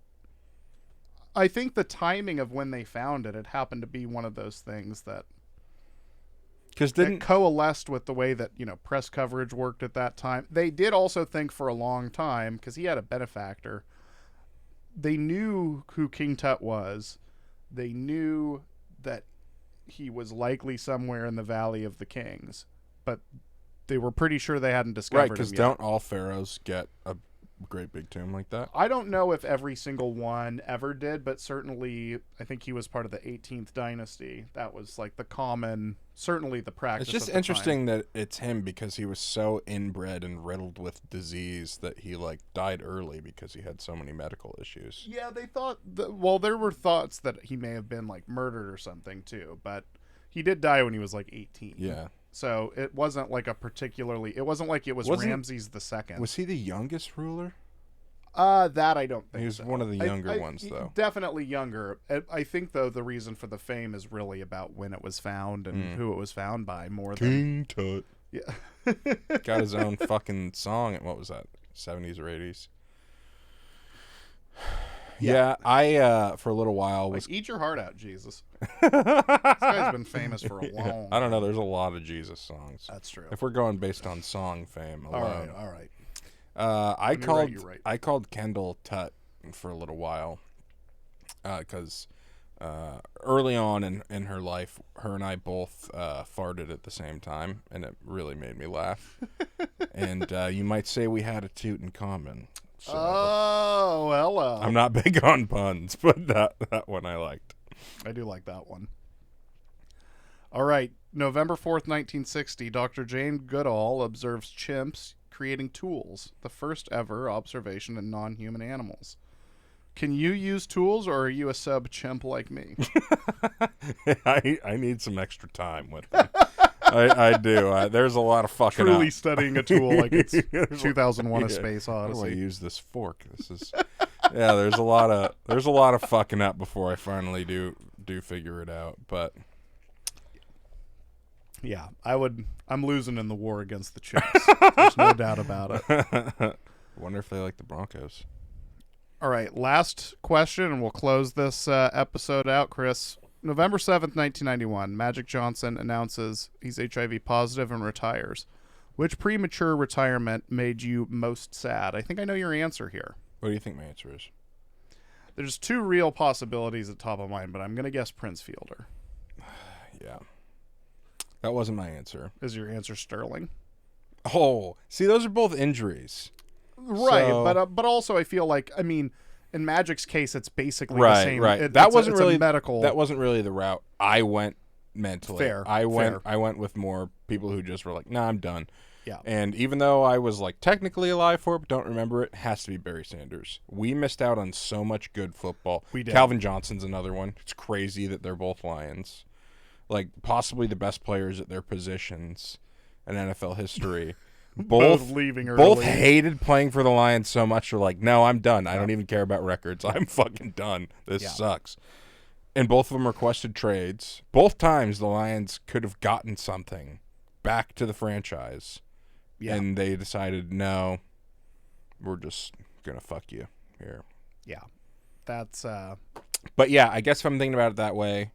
think the timing of when they found it happened to be one of those things that coalesced with the way that, press coverage worked at that time. They did also think for a long time, because he had a benefactor, they knew who King Tut was. They knew that he was likely somewhere in the Valley of the Kings, but they were pretty sure they hadn't discovered him yet. Right, because don't all pharaohs get a great big tomb like that? I don't know if every single one ever did, but certainly I think he was part of the 18th dynasty. That was like the common, certainly the practice. It's just at the interesting time. that it's him because he was so inbred and riddled with disease that he like died early because he had so many medical issues. Yeah, they thought, well, there were thoughts that he may have been like murdered or something too, but he did die when he was like 18. Yeah. So it wasn't like it wasn't like it was Ramses the Second. Was he the youngest ruler? That I don't think He was so. one of the younger ones, though. Definitely younger. I think, though, the reason for the fame is really about when it was found and who it was found by more than... King Tut. Yeah. Got his own fucking song at, what was that, 70s or 80s? Yeah, I, for a little while was... Like, eat your heart out, Jesus. This guy's been famous for a long I don't know, there's a lot of Jesus songs. That's true. If we're going based on song fame alone. All right. I called Kendall Tut for a little while because early on in her life, her and I both farted at the same time, and it really made me laugh. And you might say we had a toot in common. So oh, hello. I'm not big on puns, but that one I liked. I do like that one. All right. November 4th, 1960, Dr. Jane Goodall observes chimps creating tools, the first ever observation in non-human animals. Can you use tools, or are you a sub-chimp like me? I need some extra time with them. I do. There's a lot of fucking Truly up. studying a tool like it's 2001: A Space How do I Odyssey. use this fork? This is yeah. There's a lot of fucking up before I finally do figure it out. But yeah, I'm losing in the war against the chimps. There's no doubt about it. wonder if they like the Broncos. All right, last question, and we'll close this episode out, Chris. November 7th, 1991, Magic Johnson announces he's HIV positive and retires. Which premature retirement made you most sad? I think I know your answer here. What do you think my answer is? There's two real possibilities at top of mind, but I'm going to guess Prince Fielder. Yeah. That wasn't my answer. Is your answer Sterling? Oh, see, those are both injuries. Right, So- but also I feel like, I mean, in Magic's case, it's basically Right, the same. right. That wasn't it's really a medical. That wasn't really the route I went mentally. Fair, I went fair. with more people who just were like, "Nah, I'm done." Yeah. And even though I was like technically alive for it, but don't remember it, has to be Barry Sanders. We missed out on so much good football. We did. Calvin Johnson's another one. It's crazy that they're both Lions. Like possibly the best players at their positions in NFL history. Both leaving early. Both hated playing for the Lions so much. They're like, no, I'm done. I don't even care about records. I'm fucking done. This sucks. And both of them requested trades. Both times the Lions could have gotten something back to the franchise. Yeah. And they decided, no, we're just going to fuck you here. Yeah. That's But yeah, I guess if I'm thinking about it that way,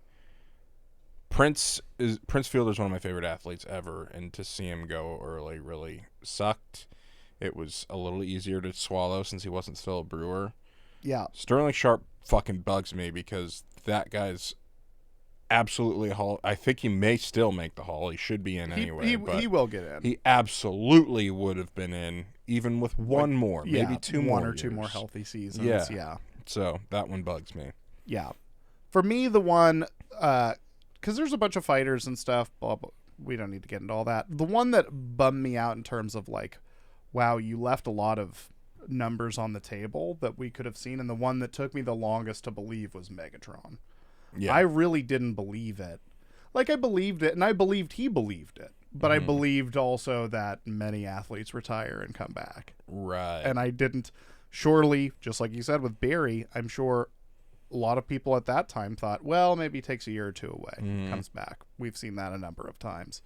Prince Fielder's one of my favorite athletes ever, and to see him go early really sucked. It was a little easier to swallow since he wasn't still a Brewer. yeah. Sterling Sharp fucking bugs me because that guy's absolutely a Hall. I think he may still make the Hall. He should be in anyway. but He will get in. he absolutely would have been in, even with one more, maybe two more one or two more years. healthy seasons. Yeah. Yeah. So that one bugs me. Yeah. For me, the one, because there's a bunch of fighters and stuff, blah, blah, we don't need to get into all that. The one that bummed me out in terms of like, wow, you left a lot of numbers on the table that we could have seen, and the one that took me the longest to believe was Megatron. Yeah. I really didn't believe it. Like, I believed it, and I believed he believed it. But I believed also that many athletes retire and come back. Right. And I didn't. Surely, just like you said with Barry, I'm sure a lot of people at that time thought, well, maybe he takes a year or two away, comes back. We've seen that a number of times.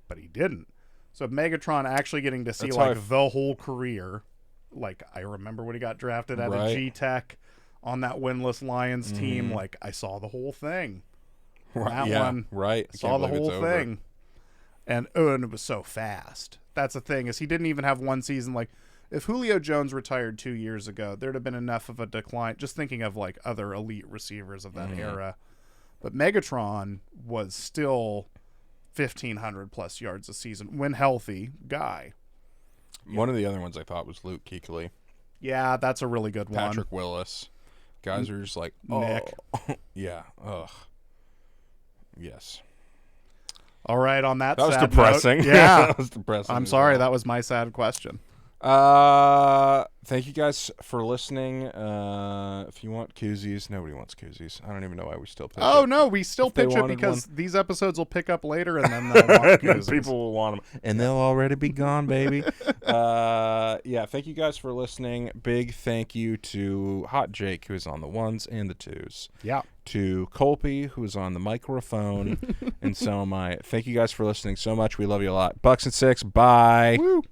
But he didn't. So Megatron actually getting to see That's like how the whole career. Like, I remember when he got drafted out of G-Tech on that winless Lions team. Like, I saw the whole thing. Right. That Yeah. one, Right. I saw can't the believe whole it's over. thing. And it was so fast. That's the thing, is he didn't even have one season. Like, if Julio Jones retired 2 years ago, there'd have been enough of a decline. Just thinking of like other elite receivers of that era. But Megatron was still 1,500 plus yards a season when healthy guy. One of the other ones I thought was Luke Kuechly. Yeah, that's a really good one. Patrick Willis. Guys are just like, Nick. Yeah. Ugh. Yes. All right, on that That was sad depressing. note, yeah. That was depressing. I'm as sorry, well. that was my sad question. Thank you guys for listening. If you want koozies, nobody wants koozies. I don't even know why we still pick Oh it. no, we still If they pitch it wanted because these episodes will pick up later, and then they'll want koozies. People will want them, and they'll already be gone, baby. Yeah, thank you guys for listening. Big thank you to Hot Jake, who is on the ones and the twos. Yeah. To Kolpy, who is on the microphone, and so am I. Thank you guys for listening so much. We love you a lot. Bucks and Six. Bye. Woo.